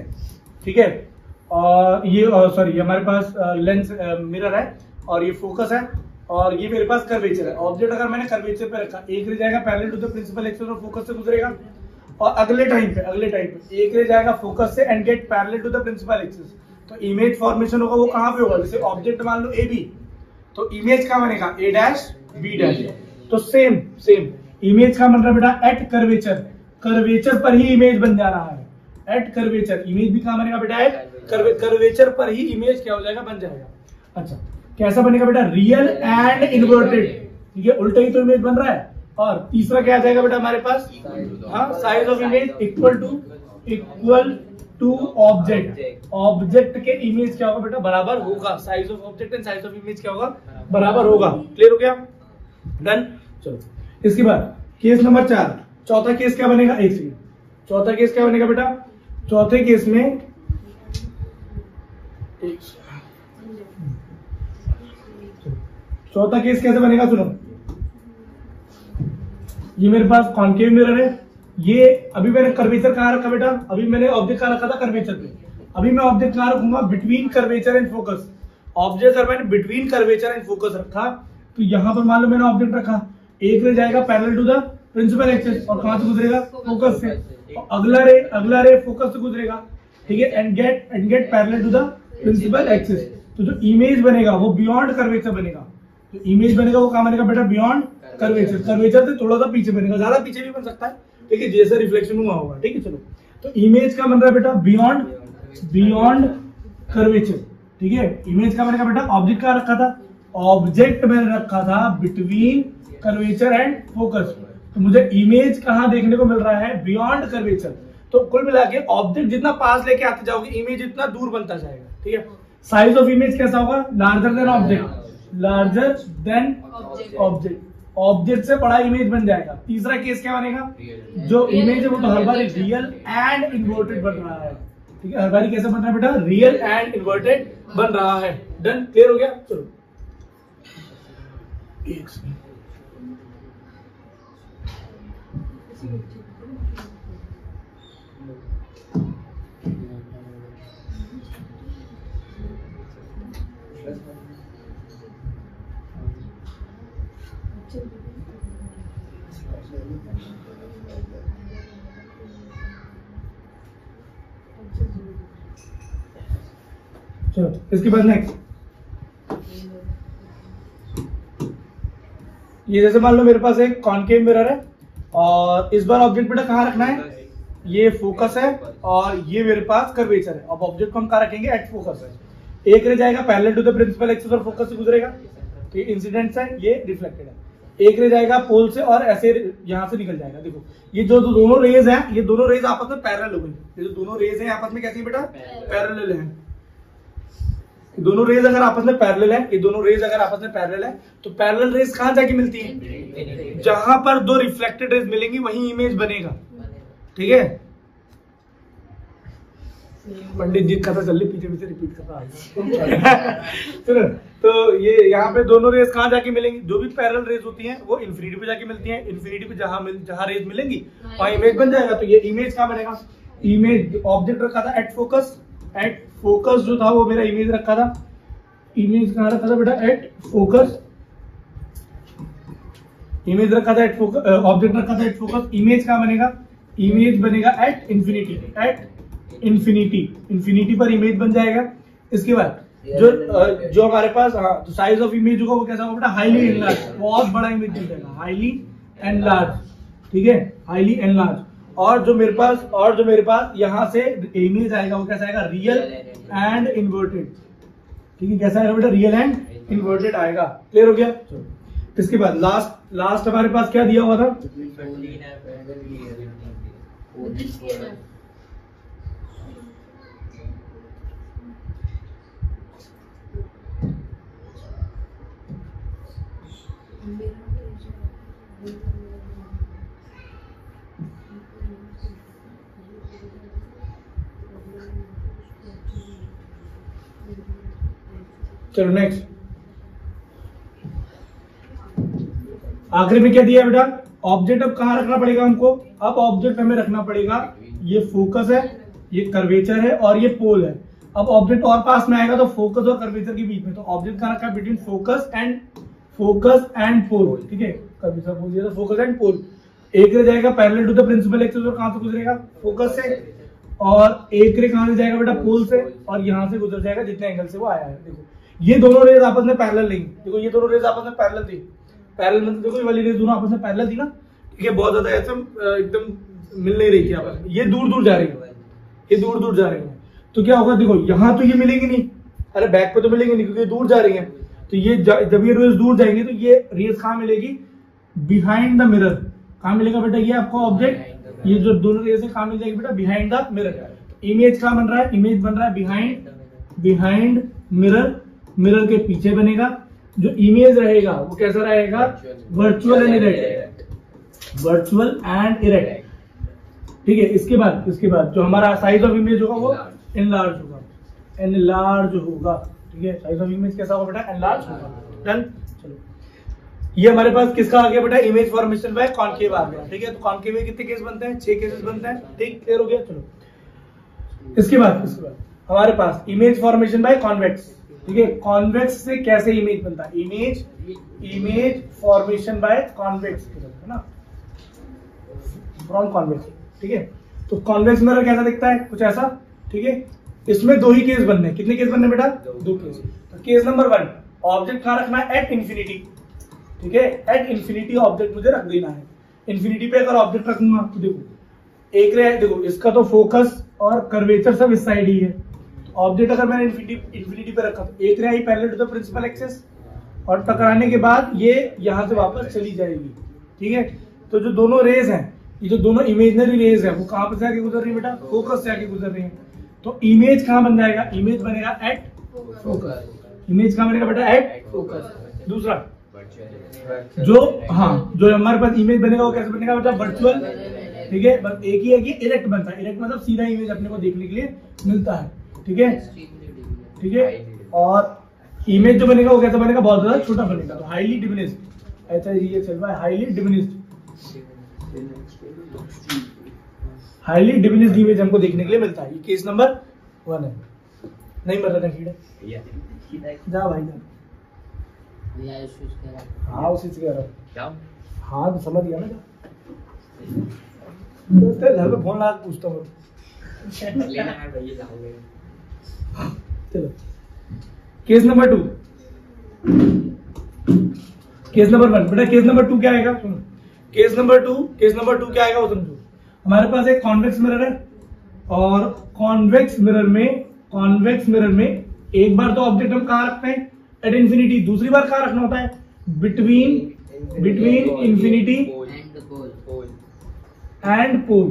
ठीक है, और ये सॉरी हमारे पास लेंस मिरर है, और ये फोकस है, और ये मेरे पास कर्वेचर है। ऑब्जेक्ट अगर मैंने कर्वेचर पे रखा, एक रह जाएगा parallel to the principal axis और फोकस से गुजरेगा, और अगले टाइम पे एक रह जाएगा फोकस से and get parallel to the principal axis. तो इमेज फॉर्मेशन होगा वो कहाँ पे होगा, जैसे ऑब्जेक्ट मान लो AB, तो इमेज क्या बनेगा, A' B'। तो सेम इमेज का बन रहा है बेटा एट कर्वेचर, कर्वेचर पर ही इमेज बन जा रहा है, एट कर्वेचर। इमेज भी कहाँ बनेगा बेटा, एट कर्वेचर पर ही इमेज क्या हो जाएगा, बन जाएगा। अच्छा कैसा बनेगा बेटा, रियल एंड इन्वर्टेड, ठीक है, उल्टा ही तो इमेज बन रहा है। और तीसरा क्या आ जाएगा बेटा हमारे पास, हाँ size of image equal to object के इमेज क्या होगा बेटा, बराबर होगा। Size of object and size of image क्या होगा, बराबर होगा। क्लियर हो गया, डन। चलो इसके बाद केस नंबर 4, चौथा केस क्या बनेगा, एक सेकंड, चौथा केस क्या बनेगा बेटा, चौथे केस में चौथा केस कैसे बनेगा, सुनो, ये मेरे पास कॉन्केव मिरर है, ये अभी मैंने कर्वेचर कहाँ रखा बेटा, अभी मैंने ऑब्जेक्ट कहाँ रखा था, कर्वेचर पे। अभी मैं ऑब्जेक्ट कहाँ रखूंगा, between curvature and focus. Object अगर मैंने बिटवीन कर्वेचर एंड फोकस रखा, तो यहां पर मान लो मैंने ऑब्जेक्ट रखा, एक रह जाएगा parallel to the principal axis, और कहां से गुजरेगा, फोकस से, और अगला रे फोकस से गुजरेगा, ठीक है, and get parallel to the principal axis. तो जो इमेज बनेगा वो बियॉन्ड कर्वेचर बनेगा, जो इमेज बनेगा वो कहां बनेगा बेटा, बियॉन्ड कर्वेचर। कर्वेचर से थोड़ा सा पीछे बनेगा, ज्यादा पीछे भी बन सकता है, ठीक है, जैसे रिफ्लेक्शन हुआ होगा, ठीक है। चलो तो इमेज का बन रहा है बेटा बियॉन्ड कर्वेचर, ठीक है। इमेज का बनेगा बेटा, ऑब्जेक्ट का रखा था, ऑब्जेक्ट मैंने रखा था बिटवीन कर्वेचर एंड फोकस, तो मुझे इमेज कहां देखने को मिल रहा है, बियॉन्ड कर्वेचर। तो कुल मिला के ऑब्जेक्ट जितना पास लेके आते जाओगे, इमेज इतना दूर बनता जाएगा, ठीक है। साइज ऑफ इमेज कैसा होगा, लार्जर देन ऑब्जेक्ट, ऑब्जेक्ट से बड़ा इमेज बन जाएगा। तीसरा केस क्या बनेगा, जो इमेज है वो तो हर बार रियल एंड इन्वर्टेड बन रहा है, ठीक है। हर बार कैसे बन रहा है बेटा, रियल एंड इन्वर्टेड बन रहा है। डन, क्लियर हो गया। चलो एक सेकंड, चलो इसके बाद नेक्स्ट, ये जैसे मान लो मेरे पास एक कॉन्केव मिरर है, और इस बार ऑब्जेक्ट बेटा कहाँ रखना है, ये फोकस है, और ये मेरे पास कर्वेचर है। अब ऑब्जेक्ट को हम कहाँ रखेंगे, एट फोकस है। एक रह जाएगा parallel to the principal axis और फोकस से गुजरेगा, तो ये इंसिडेंट है, ये रिफ्लेक्टेड है। एक रह जाएगा पोल से, और ऐसे यहां से निकल जाएगा। देखो ये जो दोनों रेज हैं, ये दोनों रेज आपस में पैरेलल हो गई। ये जो दोनों रेज हैं आपस में कैसी बेटा, पैरेलल है। दोनों रेज अगर आपस में पैरेलल है, ये दोनों रेज अगर आपस में पैरेलल है, तो पैरेलल रेज कहां जाके मिलती है, जहां पर दो रिफ्लेक्टेड रेज मिलेंगी वही इमेज बनेगा, ठीक है। पंडित जी कथा चल रही, पीछे रिपीट कर रहा चलो, तो ये यहाँ पे दोनों रेज कहाँ जाके मिलेंगी, जो भी पैरेलल रेज होती हैं वो इन्फिनिटी पे जाके मिलती हैं। इन्फिनिटी पे जहाँ रेज मिलेंगी वहाँ इमेज बन जाएगा। तो ये इमेज कहाँ बनेगा, इमेज ऑब्जेक्ट रखा था एट फोकस जो था वो मेरा इमेज रखा था, इमेज कहाँ रखा था बेटा, एट फोकस, इमेज रखा था एट फोकस, ऑब्जेक्ट रखा था एट फोकस। इमेज कहाँ बनेगा, इमेज बनेगा एट इन्फिनिटी पर इमेज बन जाएगा। इसके बाद जो हमारे पास तो साइज ऑफ इमेज होगा वो कैसा होगा बेटा, हाईली एनलार्ज, बहुत बड़ा इमेज बन जाएगा, हाईली एनलार्ज, ठीक है, हाईली एनलार्ज। और जो मेरे पास यहाँ से इमेज आएगा वो कैसा आएगा, रियल एंड इन्वर्टेड। ठीक है, कैसा आएगा बेटा, रियल एंड इन्वर्टेड आएगा। क्लियर हो गया। इसके बाद लास्ट हमारे पास क्या दिया हुआ था, चलो नेक्स्ट, आखिरी में क्या दिया है बेटा, ऑब्जेक्ट अब कहां रखना पड़ेगा हमको, अब ऑब्जेक्ट हमें रखना पड़ेगा, ये फोकस है, ये कर्वेचर है और ये पोल है। अब ऑब्जेक्ट और पास में आएगा तो फोकस और कर्वेचर के बीच में, तो ऑब्जेक्ट कहां रखा है, बिटवीन फोकस एंड पोल। ठीक है, कर्वेचर बोल दिया तो फोकस एंड पोल। एक रे जाएगा parallel to the principal axis, और कहां से गुजरेगा, फोकस से, और एक रे कहां से जाएगा बेटा, पोल से, और यहां से गुजर जाएगा जितने एंगल से वो आया है। देखो ये दोनों रेज आपस में पैरेलल नहीं, देखो ये दोनों रेज आपस में पैरेलल थी, पैरेलल मतलब देखो ये वाली रेज दोनों आपस में पैरेलल थी ना। ठीक है, बहुत ज्यादा ऐसा एकदम मिल नहीं रही थी आपस में, ये दूर दूर जा रही है, ये दूर दूर जा रही है। तो क्या होगा, देखो यहाँ तो ये मिलेंगी नहीं, अरे बैक पे तो मिलेंगे नहीं क्योंकि दूर जा रही है। तो ये जब ये रेज दूर जाएंगे तो ये रेज कहाँ मिलेगी, बिहाइंड द मिरर। कहाँ मिलेगा बेटा, ये आपको ऑब्जेक्ट, ये जो दोनों रेज है कहाँ मिल जाएगी बेटा, बिहाइंड द मिरर। इमेज कहाँ बन रहा है, इमेज बन रहा है बिहाइंड मिरर, मिरर के पीछे बनेगा। जो इमेज रहेगा वो कैसा रहेगा, virtual and erect, virtual and erect. ठीक है, इसके बाद जो हमारा साइज ऑफ इमेज होगा वो एनलार्ज होगा। ठीक है, साइज ऑफ इमेज कैसा होगा बेटा, एनलार्ज होगा। डन। चलो ये हमारे पास किसका आ गया बेटा, इमेज फॉर्मेशन बाय कॉनकेव आ गया। ठीक है, तो कॉनकेव में कितने केस बनते हैं, 6 केसेस बनते हैं। ठीक, क्लियर हो गया। चलो इसके बाद हमारे पास इमेज फॉर्मेशन बाय कॉन्वेक्स। ठीक है, कॉन्वेक्स से कैसे इमेज बनता है, इमेज फॉर्मेशन बाय कॉन्वेक्स है ना, फ्रॉम कॉन्वेक्स। ठीक है, तो कॉन्वेक्स मिरर कैसा दिखता है, कुछ ऐसा। ठीक है, इसमें 2 ही केस बनने, कितने केस बनने बेटा, 2 केस। तो केस नंबर 1, ऑब्जेक्ट कहां रखना है, एट इन्फिनिटी। ठीक है, एट इन्फिनिटी ऑब्जेक्ट मुझे रख देना है। इन्फिनिटी पे अगर ऑब्जेक्ट रखूंगा तो देखो एक रे, देखो इसका तो फोकस और कर्वेचर सब इस साइड ही है। ऑब्जेक्ट अगर मैंने इन्फिनिटी पे रखा तो एक रे आई parallel to the principal axis, और टकराने के बाद ये यहां से वापस चली जाएगी। ठीक है, तो जो दोनों रेज हैं, ये जो दोनों इमेजनरी रेज है वो कहां पर से आके गुजर रही है बेटा, फोकस से आके गुजर रही है। तो इमेज कहां बन जाएगा, इमेज बनेगा एट फोकस। इमेज कहां बनेगा बेटा, एट फोकस। दूसरा जो हमारे पास इमेज बनेगा वो कैसे बनेगा बेटा, वर्चुअल। ठीक है, बस एक ही है कि इरेक्ट बनता है। इरेक्ट मतलब सीधा इमेज अपने को देखने के लिए मिलता है। ठीक है, और इमेज जो बनेगा वो कैसा बनेगा, बहुत ज्यादा छोटा बनेगा। तो हाईली डिमिनिश्ड, ऐसा ये चल रहा है, हाईली डिमिनिश्ड इमेज हमको देखने के लिए मिलता है। ये केस नंबर 1 है। नहीं मर रहा कीड़ा, जा भाई जा। हाँ उसी से कह रहा हूँ, हाँ तो समझ गया ना। तो घर पे फोन लगा पूछता हूँ। चलो केस नंबर 2, केस नंबर 1 बेटा, केस नंबर 2 क्या आएगा, सुनो। केस नंबर 2 क्या आएगा वो समझो। हमारे पास एक कॉन्वेक्स मिरर है, और कॉन्वेक्स मिरर में एक बार तो ऑब्जेक्ट हम कहाँ रखते हैं, एट इन्फिनिटी। दूसरी बार कहाँ रखना होता है, बिटवीन इन्फिनिटी एंड पोल।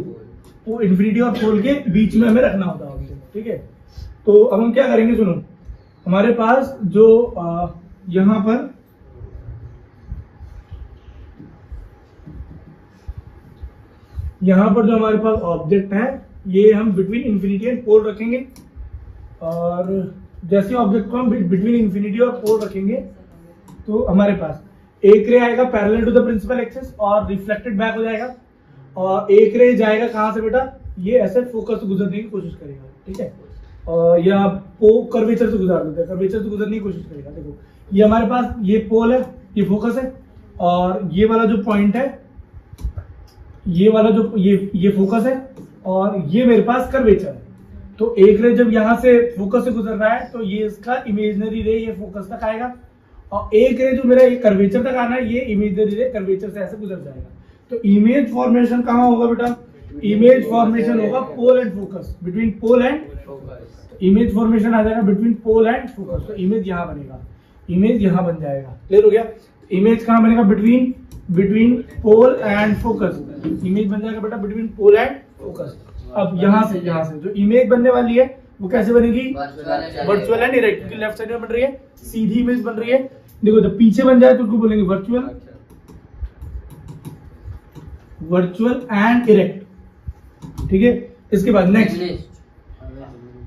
वो इन्फिनिटी और पोल के बीच में हमें रखना होता है ऑब्जेक्ट। ठीक है, तो अब हम क्या करेंगे, सुनो। हमारे पास जो यहां पर जो हमारे पास ऑब्जेक्ट है, ये हम बिटवीन इन्फिनिटी एंड पोल रखेंगे। और जैसे ऑब्जेक्ट को हम बिटवीन इन्फिनिटी और पोल रखेंगे तो हमारे पास एक रे आएगा parallel to the principal axis और रिफ्लेक्टेड बैक हो जाएगा, और एक रे जाएगा कहां से बेटा, ये ऐसे फोकस से गुजरने की कोशिश करेगा। ठीक है, या कर्वेचर से गुजर देता है, कर्वेचर से गुजरने की कोशिश करेगा। देखो ये हमारे पास ये पोल है, ये फोकस है, और ये वाला जो पॉइंट है, ये वाला जो ये फोकस है, और ये मेरे पास कर्वेचर है। तो एक रे जब यहां से फोकस से गुजर रहा है तो ये इसका इमेजनरी रे ये फोकस तक आएगा, और एक रे जो मेरा ये कर्वेचर तक आना है, ये इमेजनरी रे कर्वेचर से ऐसे गुजर जाएगा। तो इमेज फॉर्मेशन कहां होगा बेटा, इमेज फॉर्मेशन होगा pole and focus, between pole and image formation आ जाएगा बिटवीन पोल एंड फोकस। तो इमेज यहाँ बनेगा, इमेज यहाँ बन जाएगा। क्लियर हो गया? इमेज कहाँ बनेगा? Between pole and focus. Image बन जाएगा बेटा बिटवीन पोल एंड फोकस। अब यहाँ से जो इमेज बनने वाली है वो कैसे बनेगी? वर्चुअल एंड इरेक्ट, क्योंकि लेफ्ट साइड में बन रही है, सीधी इमेज बन रही है। देखो जब पीछे बन जाए तो उसको बोलेंगे वर्चुअल एंड इरेक्ट। ठीक है, इसके बाद नेक्स्ट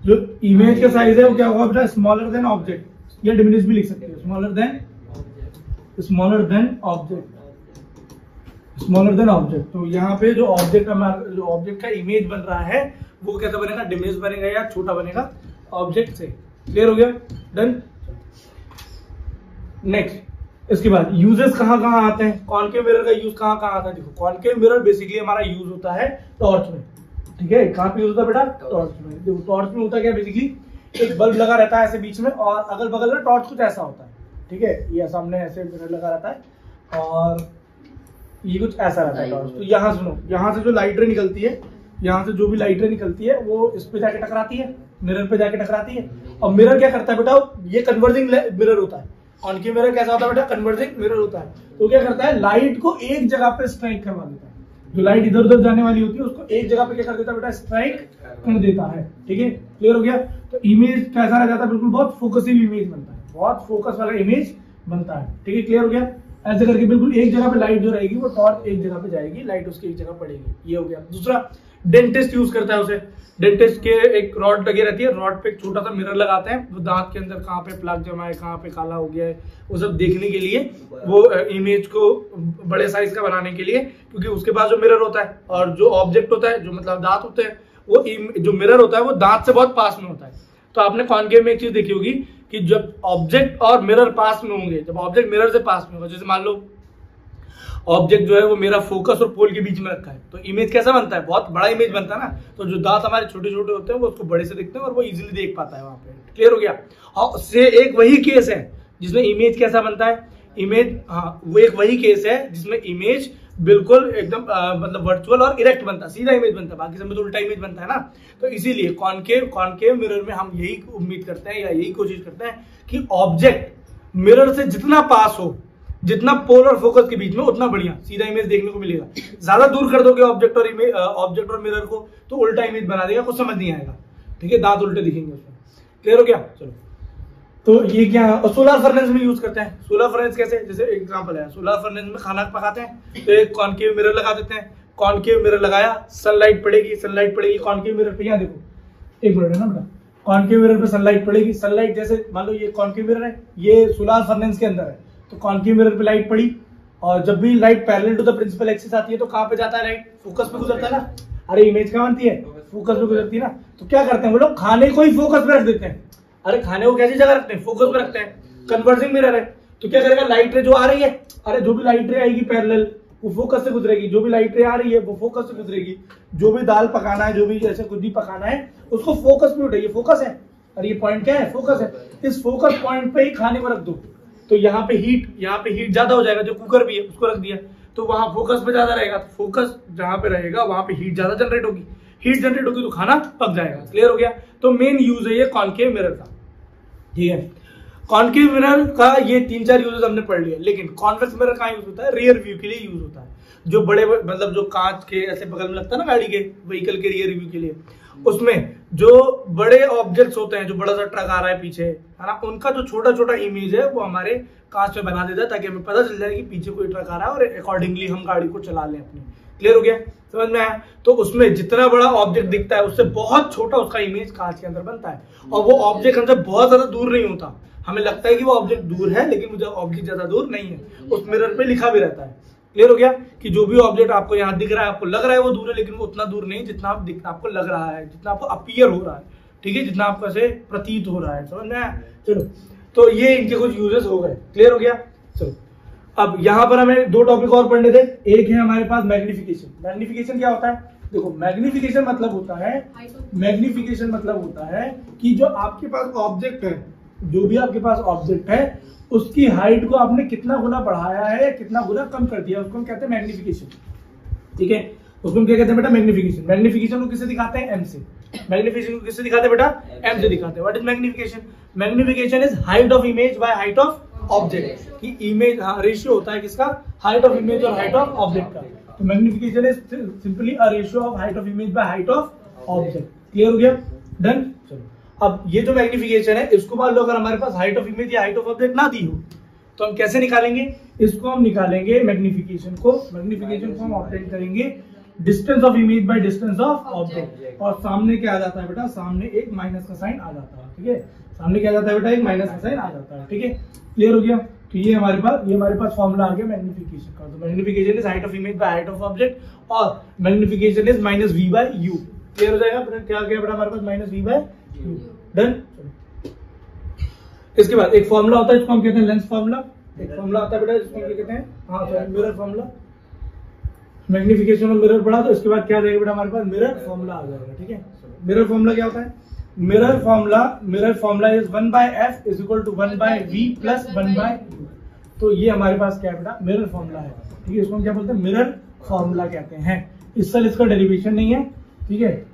जो इमेज का साइज है वो क्या होगा बेटा? स्मॉलर देन ऑब्जेक्ट, या डिमिनिश भी लिख सकते हैं, स्मॉलर देन ऑब्जेक्ट। तो यहाँ पे जो ऑब्जेक्ट का इमेज बन रहा है वो कैसा बनेगा? डिमिनिश बनेगा या छोटा बनेगा ऑब्जेक्ट से। क्लियर हो गया? डन। नेक्स्ट, इसके बाद यूजेस कहाँ आते हैं? कॉनकेव मिरर का यूज कहाँ आता है? देखो कॉनकेव मिरर बेसिकली हमारा यूज होता है टॉर्च में। ठीक है, कहाँ पे यूज होता है बेटा? टॉर्च में। देखो टॉर्च में होता क्या, बेसिकली एक बल्ब लगा रहता है ऐसे बीच में, और अगल बगल में टॉर्च कुछ ऐसा होता है। ठीक है, ये सामने ऐसे मिरर लगा रहता है और ये कुछ ऐसा रहता है टॉर्च। तो यहाँ सुनो, यहाँ से जो लाइट रे निकलती है, यहाँ से जो भी लाइट रे निकलती है वो इस पे जाके टकराती है, मिरर पे जाके टकराती है। और मिरर क्या करता है बेटा? ये कन्वर्जिंग मिरर होता है। कॉनकेव मिरर कैसा होता है बेटा? कन्वर्जिंग मिरर होता है। तो क्या करता है? लाइट को एक जगह पे स्ट्राइक करवा देता है। जो लाइट इधर उधर जाने वाली होती है उसको एक जगह पे क्या कर देता है बेटा? स्ट्राइक कर देता है। ठीक है, क्लियर हो गया? तो इमेज कैसा रह जाता है? बिल्कुल बहुत फोकसिव इमेज बनता है, बहुत फोकस वाला इमेज बनता है। ठीक है, क्लियर हो गया? ऐसे करके बिल्कुल एक जगह पे लाइट जो रहेगी वो टॉर्च एक जगह पे जाएगी, लाइट उसकी एक जगह पड़ेगी। ये हो गया। दूसरा, डेंटिस्ट यूज करता है उसे। डेंटिस्ट के एक रॉड लगी रहती है, रॉड पे एक छोटा सा मिरर लगाते हैं, वो दांत के अंदर कहाँ पे प्लाक जमा है, कहाँ पे काला हो गया है, वो सब देखने के लिए, वो इमेज को बड़े साइज का बनाने के लिए। क्योंकि उसके पास जो मिरर होता है और जो ऑब्जेक्ट होता है, जो मतलब दांत होते हैं, वो जो मिरर होता है वो दांत से बहुत पास में होता है। तो आपने कॉनकेव में एक चीज देखी होगी कि जब ऑब्जेक्ट और मिरर पास में होंगे, जब ऑब्जेक्ट मिरर से पास में होगा, जैसे मान लो ऑब्जेक्ट जो है वो मेरा फोकस और पोल के बीच में रखा है, तो इमेज कैसा बनता है? बहुत बड़ा इमेज बनता है ना। तो जो दांत हमारे छोटे छोटे होते हैं वो उसको बड़े से दिखते हैं और वो इजीली देख पाता है वहां पे। क्लियर हो गया? और से एक वही केस है जिसमें इमेज कैसा बनता है? इमेज, हाँ, वो एक वही केस है जिसमें इमेज बिल्कुल एकदम मतलब वर्चुअल और इरेक्ट बनता है, सीधा इमेज बनता है। बाकी सब में तो उल्टा इमेज बनता है ना। तो इसीलिए कॉनकेव मिरर में हम यही उम्मीद करते हैं या यही कोशिश करते हैं कि ऑब्जेक्ट मिरर से जितना पास हो, जितना पोल और फोकस के बीच में, उतना बढ़िया सीधा इमेज देखने को मिलेगा। ज्यादा दूर कर दोगे ऑब्जेक्ट और मिरर को तो उल्टा इमेज बना देगा, कुछ समझ नहीं आएगा। ठीक है, दांत उल्टे दिखेंगे उसमें। क्लियर हो गया? चलो, तो ये क्या है? और सोलर फर्नेस में यूज करते हैं। सोलर फर्नेस कैसे? जैसे एग्जांपल है, सोलर फर्नेस में खाना पकाते हैं तो एक कॉनकेव मिरर लगा देते हैं। कॉनकेव मिरर लगाया, सनलाइट पड़ेगी कॉनकेव मिरर पे। यहाँ देखो, एक मिनट है ना बेटा, कॉनकेव मिरर पे सनलाइट पड़ेगी। सनलाइट जैसे मान लो ये कॉनकेव मिरर है, ये सोलर फर्नेस के अंदर है, तो कॉनकेव मिरर पे लाइट पड़ी, और जब भी light parallel to the principal axis आती है तो कहाँ पे जाता है? लाइट फोकस पे गुजरता है ना। अरे इमेज कहाँ बनती है? फोकस पे गुजरती है ना। तो क्या करते हैं वो लोग? खाने को ही फोकस पे रख देते हैं। अरे खाने को कैसी जगह रखते हैं? फोकस पे रखते हैं। कन्वर्जिंग मिरर है तो क्या करेगा? लाइट रे जो आ रही है, अरे जो भी लाइट रे आएगी पैरेलल वो फोकस से गुजरेगी, जो भी लाइट रे आ रही है वो फोकस से गुजरेगी। जो भी दाल पकाना है, जो भी जैसे कुछ भी पकाना है, उसको फोकस पे उठाइए। फोकस है, और ये पॉइंट क्या है? फोकस है। इस फोकस पॉइंट पे ही खाने को रख दो, तो यहाँ पे हीट ज्यादा हो जाएगा। जो कुकर भी है उसको रख दिया तो वहां फोकस पे ज्यादा रहेगा, तो फोकस जहां पे रहेगा वहां पे हीट ज्यादा जनरेट होगी, हीट जनरेट होगी तो खाना पक जाएगा। क्लियर हो गया? तो मेन यूज है ये कॉनकेव मिरर का। ठीक है, कॉनकेव मिरर का ये 3-4 यूजेस हमने पढ़ लिया। लेकिन कॉन्वेक्स मिरर कहाँ यूज होता है? रियर व्यू के लिए यूज होता है। जो बड़े मतलब जो कांच के ऐसे बगल में लगता है ना गाड़ी के, व्हीकल के रियर व्यू के लिए, उसमें जो बड़े ऑब्जेक्ट्स होते हैं, जो बड़ा सा ट्रक आ रहा है पीछे, है ना, उनका जो छोटा छोटा इमेज है वो हमारे कांच में बना देता है, ताकि हमें पता चल जाए कि पीछे कोई ट्रक आ रहा है और अकॉर्डिंगली हम गाड़ी को चला लें अपनी। क्लियर हो गया? समझ में आया? तो उसमें जितना बड़ा ऑब्जेक्ट दिखता है उससे बहुत छोटा उसका इमेज कांच के अंदर बनता है, और वो ऑब्जेक्ट हमसे बहुत ज्यादा दूर नहीं होता। हमें लगता है कि वो ऑब्जेक्ट दूर है, लेकिन मुझे ऑब्जेक्ट ज्यादा दूर नहीं है, उस मिरर पे लिखा भी रहता है। क्लियर हो गया? कि जो भी ऑब्जेक्ट आपको यहाँ दिख रहा है, आपको लग रहा है वो दूर है, लेकिन वो उतना दूर नहीं जितना आपको लग रहा है, जितना आपको अपीयर हो रहा है। ठीक है, जितना आपको ऐसे प्रतीत हो रहा है। समझ में आया? चलो, तो ये इनके कुछ यूजेस हो गए। क्लियर हो गया? चलो, अब यहाँ पर हमें 2 टॉपिक और पढ़ने थे। एक है हमारे पास मैग्निफिकेशन। मैग्निफिकेशन क्या होता है? देखो, मैग्निफिकेशन मतलब होता है कि जो आपके पास ऑब्जेक्ट है, जो भी आपके पास ऑब्जेक्ट है, उसकी हाइट को आपने कितना गुना बढ़ाया है, कितना गुना कम कर दिया, उसको हम कहते हैं मैग्निफिकेशन। ठीक है, उसको हम क्या कहते हैं बेटा, मैग्निफिकेशन। मैग्निफिकेशन को किससे दिखाते हैं, एम से। मैग्निफिकेशन को किससे दिखाते हैं बेटा, एम से दिखाते हैं। What is magnification? Magnification is height of image by height of object. कि इमेज रेशियो होता है किसका, हाइट ऑफ इमेज और हाइट ऑफ ऑब्जेक्ट का। तो magnification is simply a ratio of height of image by height of object. Clear हो गया? Done. चलो अब ये जो मैग्निफिकेशन है इसको मान लो अगर हमारे पास हाइट ऑफ इमेज या हाइट ऑफ ऑब्जेक्ट ना दी हो तो हम कैसे निकालेंगे इसको? हम निकालेंगे मैग्निफिकेशन को हम ऑब्टेन करेंगे distance of image by distance of object. और सामने क्या आ जाता है बेटा, सामने एक माइनस का साइन आ जाता है। ठीक है, सामने क्या आ जाता है बेटा, एक माइनस का साइन आ जाता है। ठीक है, क्लियर हो गया? तो ये हमारे पास फॉर्मूला आ गया मैग्निफिकेशन का। तो magnification is height of image by height of object और magnification is minus v by u. Clear हो जाएगा? क्या आ गया बेटा हमारे पास, minus v by u. Done. इसके बाद एक फॉर्मूला होता है जिसको हम कहते हैं लेंस फॉर्मूला। एक फॉर्मूला आता है बेटा जिसको हम कहते हैं, हाँ मिरर फॉर्मूला। मैग्निफिकेशन और मिरर पढ़ा तो इसके बाद क्या रहेगा बेटा हमारे पास, मिरर फॉर्मूला आ जाएगा। ठीक है, मिरर फॉर्मूला क्या होता है? Mirror formula is 1/f is equal to 1/v plus 1/u। तो ये हमारे पास क्या है बेटा, मिरर फॉर्मूला है। ठीक है, इसको हम क्या बोलते हैं, मिरर फॉर्मूला कहते हैं। इस साल इसका डेरिवेशन नहीं है। ठीक है,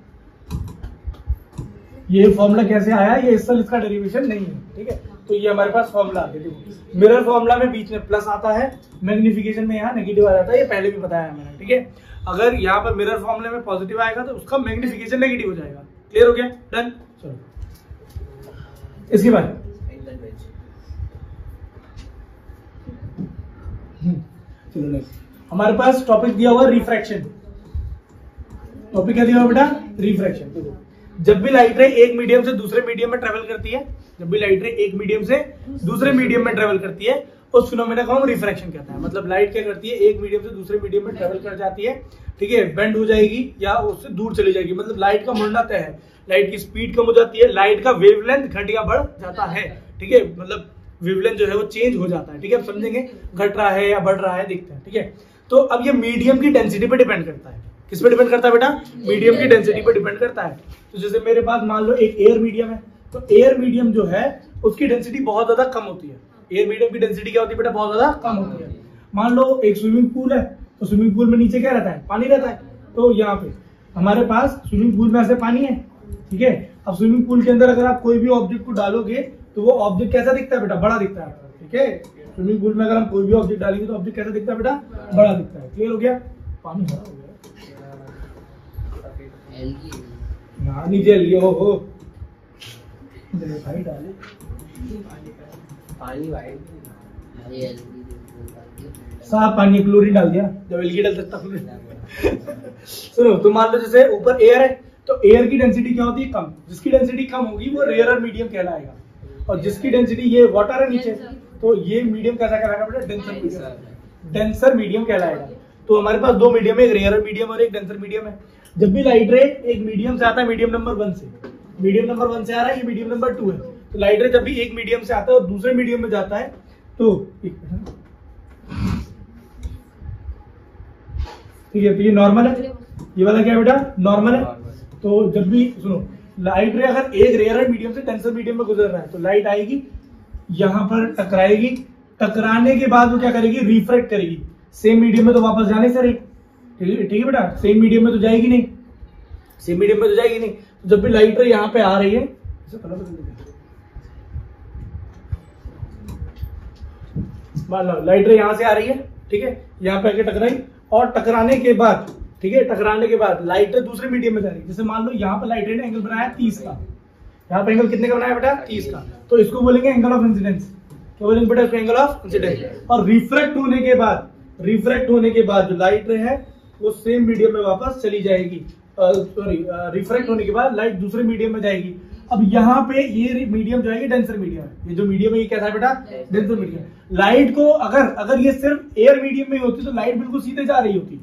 ये फॉर्मूला कैसे आया, ये इस साल इसका डेरिवेशन नहीं है। ठीक है, तो ये हमारे पास फॉर्मूला आ गया। मिरर फॉर्मूला में बीच में प्लस आता है, मैग्निफिकेशन में यहाँ नेगेटिव आ जाता है। ये पहले भी बताया है मैंने। ठीक है, अगर यहाँ पर मिरर फॉर्मूले में पॉजिटिव आएगा तो उसका मैग्निफिकेशन नेगेटिव हो जाएगा। क्लियर हो गया? डन। चलो इसके बाद चलो नेक्स्ट हमारे पास टॉपिक दिया हुआ रिफ्रैक्शन। टॉपिक क्या दिया हुआ बेटा, रिफ्रैक्शन। जब भी लाइट रे एक मीडियम से दूसरे मीडियम में ट्रेवल करती है, जब भी लाइट रे एक मीडियम से दूसरे मीडियम में ट्रेवल करती है उस फिनोमेना को हम रिफ्रैक्शन कहते हैं। मतलब लाइट क्या करती है, एक मीडियम से दूसरे मीडियम में ट्रेवल कर जाती है। ठीक है, बेंड हो जाएगी या उससे दूर चली जाएगी। मतलब लाइट का मुड़ना तय है, लाइट की स्पीड कम हो जाती है, लाइट का वेवलेंथ घट या बढ़ जाता है। ठीक है, मतलब वेवलेंथ जो है वो चेंज हो जाता है। ठीक है, आप समझेंगे घट रहा है या बढ़ रहा है दिखता है। ठीक है, तो अब ये मीडियम की डेंसिटी पे डिपेंड करता है। किस पे डिपेंड करता है बेटा, मीडियम की डेंसिटी पे डिपेंड करता है। तो जैसे मेरे पास मान लो एक एयर मीडियम है, तो एयर मीडियम जो है उसकी डेंसिटी बहुत ज्यादा कम होती है। एयर मीडियम की डेंसिटी क्या होती है बेटा, बहुत ज्यादा कम होती है। मान लो एक स्विमिंग पूल है, तो स्विमिंग पूल में नीचे क्या रहता है, पानी रहता है। तो यहाँ पे हमारे पास स्विमिंग पूल में ऐसे पानी है। ठीक है, अब स्विमिंग पूल के अंदर अगर आप कोई भी ऑब्जेक्ट को डालोगे तो वो ऑब्जेक्ट कैसा दिखता है बेटा, बड़ा दिखता है। ठीक है, स्विमिंग पूल में अगर हम कोई भी ऑब्जेक्ट डालेंगे तो ऑब्जेक्ट कैसा दिखता है बेटा, बड़ा दिखता है। क्लियर हो गया? पानी हरा हो गया ना, नीचे एलगी हो भाई डाले पानी वाइट साफ पानी क्लोरीन डाल दिया, जब एलगी डाल सकता क्लोरीन। सुनो, तो मान लो जैसे ऊपर एयर है तो एयर की डेंसिटी क्या होती है, कम। जिसकी डेंसिटी कम होगी वो रेयरर मीडियम कहलाएगा, और जिसकी डेंसिटी, ये वाटर है नीचे, तो ये मीडियम कैसा कहलाएगा बेटा, डेंसर मीडियम। डेंसर मीडियम कहलाएगा। तो हमारे पास दो मीडियम है, एक रेयरर मीडियम और एक डेंसर मीडियम है। जब भी लाइट रे एक मीडियम से आता है, मीडियम नंबर 1 से, मीडियम नंबर 1 से आ रहा है, ये मीडियम नंबर 2 है। तो लाइट रे जब भी एक मीडियम से आता है और दूसरे मीडियम में जाता है तो ठीक है, तो ये नॉर्मल है, ये वाला क्या है बेटा, नॉर्मल है। तो जब भी सुनो, लाइट रे अगर एक रेयर मीडियम से डेंसर मीडियम में गुजर रहा है तो लाइट आएगी, यहां पर टकराएगी, टकराने के बाद वो क्या करेगी, रिफ्रैक्ट करेगी। सेम मीडियम में तो वापस जाने से रही, ठीक है बेटा, सेम मीडियम में तो जाएगी नहीं, सेम मीडियम में तो जाएगी नहीं। तो जब भी लाइट रे यहाँ पे आ रही है, इसे कलर बदल देंगे, मान लो लाइट रे यहां से आ रही है, ठीक है, यहाँ पे आके टकराई, और टकराने के बाद, ठीक है, टकराने के बाद लाइट रे दूसरे मीडियम में जा रही है। जैसे मान लो यहाँ पे लाइट रे ने एंगल बनाया 30 का, यहाँ पे एंगल कितने का बनाया बेटा, 30 का, तो इसको बोलेंगे एंगल ऑफ इंसिडेंस। क्या बोलेंगे बेटा, इसको एंगल ऑफ इंसिडेंस। और रिफ्रैक्ट होने के बाद, रिफ्रैक्ट होने के बाद जो लाइट रे है वो सेम मीडियम में वापस चली जाएगी। सॉरी, रिफ्रैक्ट होने के बाद लाइट दूसरे मीडियम में जाएगी। अब यहाँ पे ये मीडियम जो है डेंसर मीडियम है, ये जो मीडियम है ये कैसा है बेटा, डेंसर मीडियम। लाइट को अगर ये सिर्फ एयर मीडियम में होती तो लाइट बिल्कुल सीधे जा रही होती,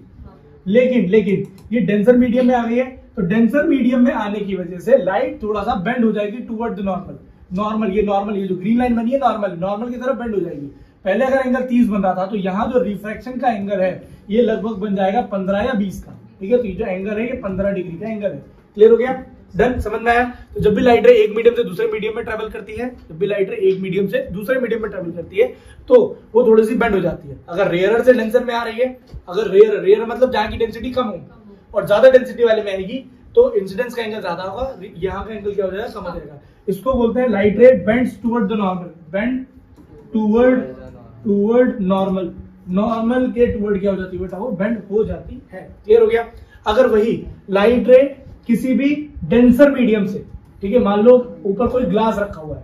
लेकिन ये डेंसर मीडियम में आ गई है, तो डेंसर मीडियम में आने की वजह से लाइट थोड़ा सा बेंड हो जाएगी टुवर्ड द नॉर्मल। नॉर्मल ये जो ग्रीन लाइन बनी है नॉर्मल की तरफ बेंड हो जाएगी। पहले अगर एंगल 30 बन रहा था तो यहाँ जो रिफ्रैक्शन का एंगल है ये लगभग बन जाएगा 15 या 20 का, ठीक है। तो ये जो एंगल है ये 15 डिग्री का एंगल है। क्लियर हो गया, डन, समझ में आया। तो जब भी लाइट रे एक मीडियम से दूसरे मीडियम में ट्रेवल करती है, जब भी लाइट रे एक मीडियम से दूसरे मीडियम में ट्रेवल करती है तो वो थोड़ी सी बेंड हो जाती है। अगर रेयरर से डेंसर में आ रही है, अगर रेयर मतलब जहाँ की डेंसिटी कम हो, और ज्यादा डेंसिटी वाले में आएगी तो इंसिडेंस का एंगल ज्यादा होगा, यहाँ का एंगल क्या हो जाएगा, कम हो जाएगा। इसको बोलते हैं light ray bends toward the normal, bend toward normal, normal के टुवर्ड क्या हो जाती है बेटा, वो बेंड हो जाती है। क्लियर हो गया। अगर वही लाइट रे किसी भी डेंसर मीडियम से, ठीक है, मान लो ऊपर कोई ग्लास रखा हुआ है,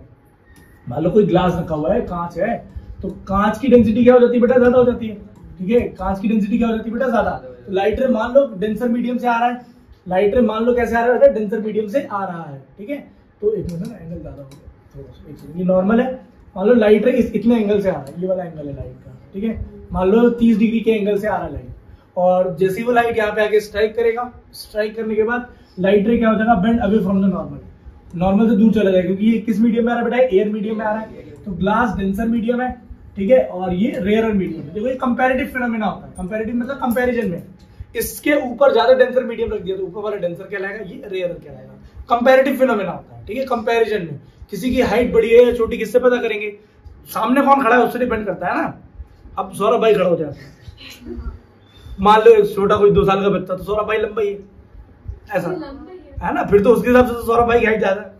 मान लो कोई ग्लास रखा हुआ है, कांच है, तो कांच की डेंसिटी क्या हो जाती है बेटा, ज्यादा हो जाती है, ठीक है, कांच की डेंसिटी क्या हो जाती है बेटा, ज्यादा। तो लाइट रे मान लो डेंसर मीडियम से आ रहा है, लाइट रे मान लो कैसे आ रहा है बेटा, डेंसर मीडियम से आ रहा है, ठीक है, तो एक मिनट एंगल ज्यादा हो गया, ये नॉर्मल है। मान लो लाइट रे इतने एंगल से आ रहा है, ये वाला एंगल है लाइट का, ठीक है, मान लो 30 डिग्री के एंगल से आ रहा है लाइट, और जैसे वो लाइट यहाँ पे आके स्ट्राइक करेगा, स्ट्राइक करने के बाद लाइट रे क्या हो जाएगा, bend away from the normal, normal से दूर चला जाएगा, क्योंकि ये किस मीडियम में आ रहा है बेटा, एयर मीडियम में आ रहा है। तो ग्लास डेंसर मीडियम है, ठीक है, और ये रेयरर मीडियम है। देखो ये कंपैरेटिव फिनोमेना होता है, कंपैरेटिव मतलब कंपैरिजन में, इसके ऊपर ज्यादा डेंसर मीडियम रख दिया तो ऊपर वाला डेंसर कहलाएगा, ये रेयरर कहलाएगा। कंपैरेटिव फिनोमेना होता है, ठीक है, कंपैरिजन में किसी की हाइट बड़ी है या छोटी किससे पता करेंगे, सामने कौन खड़ा है उससे डिपेंड करता है ना। अब सौरभ भाई खड़ा हो जाता है, मान लो छोटा कोई 2 साल का बच्चा, तो सौरभ भाई लंबा ही है, ऐसा है ना, फिर तो उसके हिसाब से तो सौरभ भाई की हाइट ज्यादा है।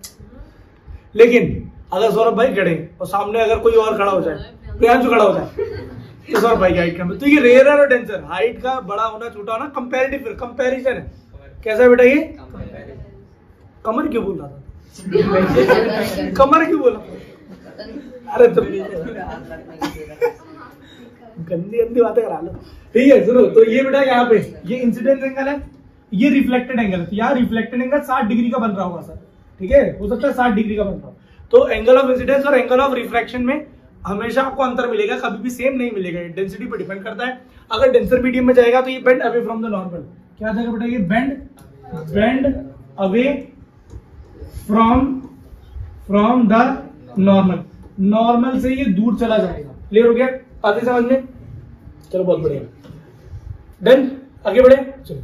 लेकिन अगर सौरभ भाई खड़े और सामने अगर कोई और खड़ा हो जाए, प्रियांशु खड़ा हो जाए, तो सौरभ भाई की हाइट कम है। तो ये रेयरर और डेंसर, हाइट का बड़ा होना छोटा होना कंपैरेटिव कंपैरिजन है। कैसा है बेटा ये, कमर क्यों बोल रहा था, कमर क्यों बोला, अरे तुम गंदी गंदी बातें करा लो, ठीक है। सुनो, तो ये बेटा यहाँ पे ये इंसिडेंस एंगल है, ये रिफ्लेक्टेड एंगल है, तो यहाँ रिफ्लेक्टेड एंगल 60 डिग्री का बन रहा होगा सर, ठीक है, हो सकता है 60 डिग्री का बन रहा हो। तो एंगल ऑफ इंसिडेंस और एंगल ऑफ रिफ्रैक्शन में हमेशा आपको अंतर मिलेगा, कभी भी सेम नहीं मिलेगा, डेंसिटी पर डिपेंड करता है। अगर डेंसर मीडियम में जाएगा तो ये bend away from the normal, क्या जाएगा बेटा, ये bend away from the normal, normal से ये दूर चला जाएगा। क्लियर हो गया, आगे समझ में, चलो बहुत बढ़िया, डन, आगे बढ़े। चलो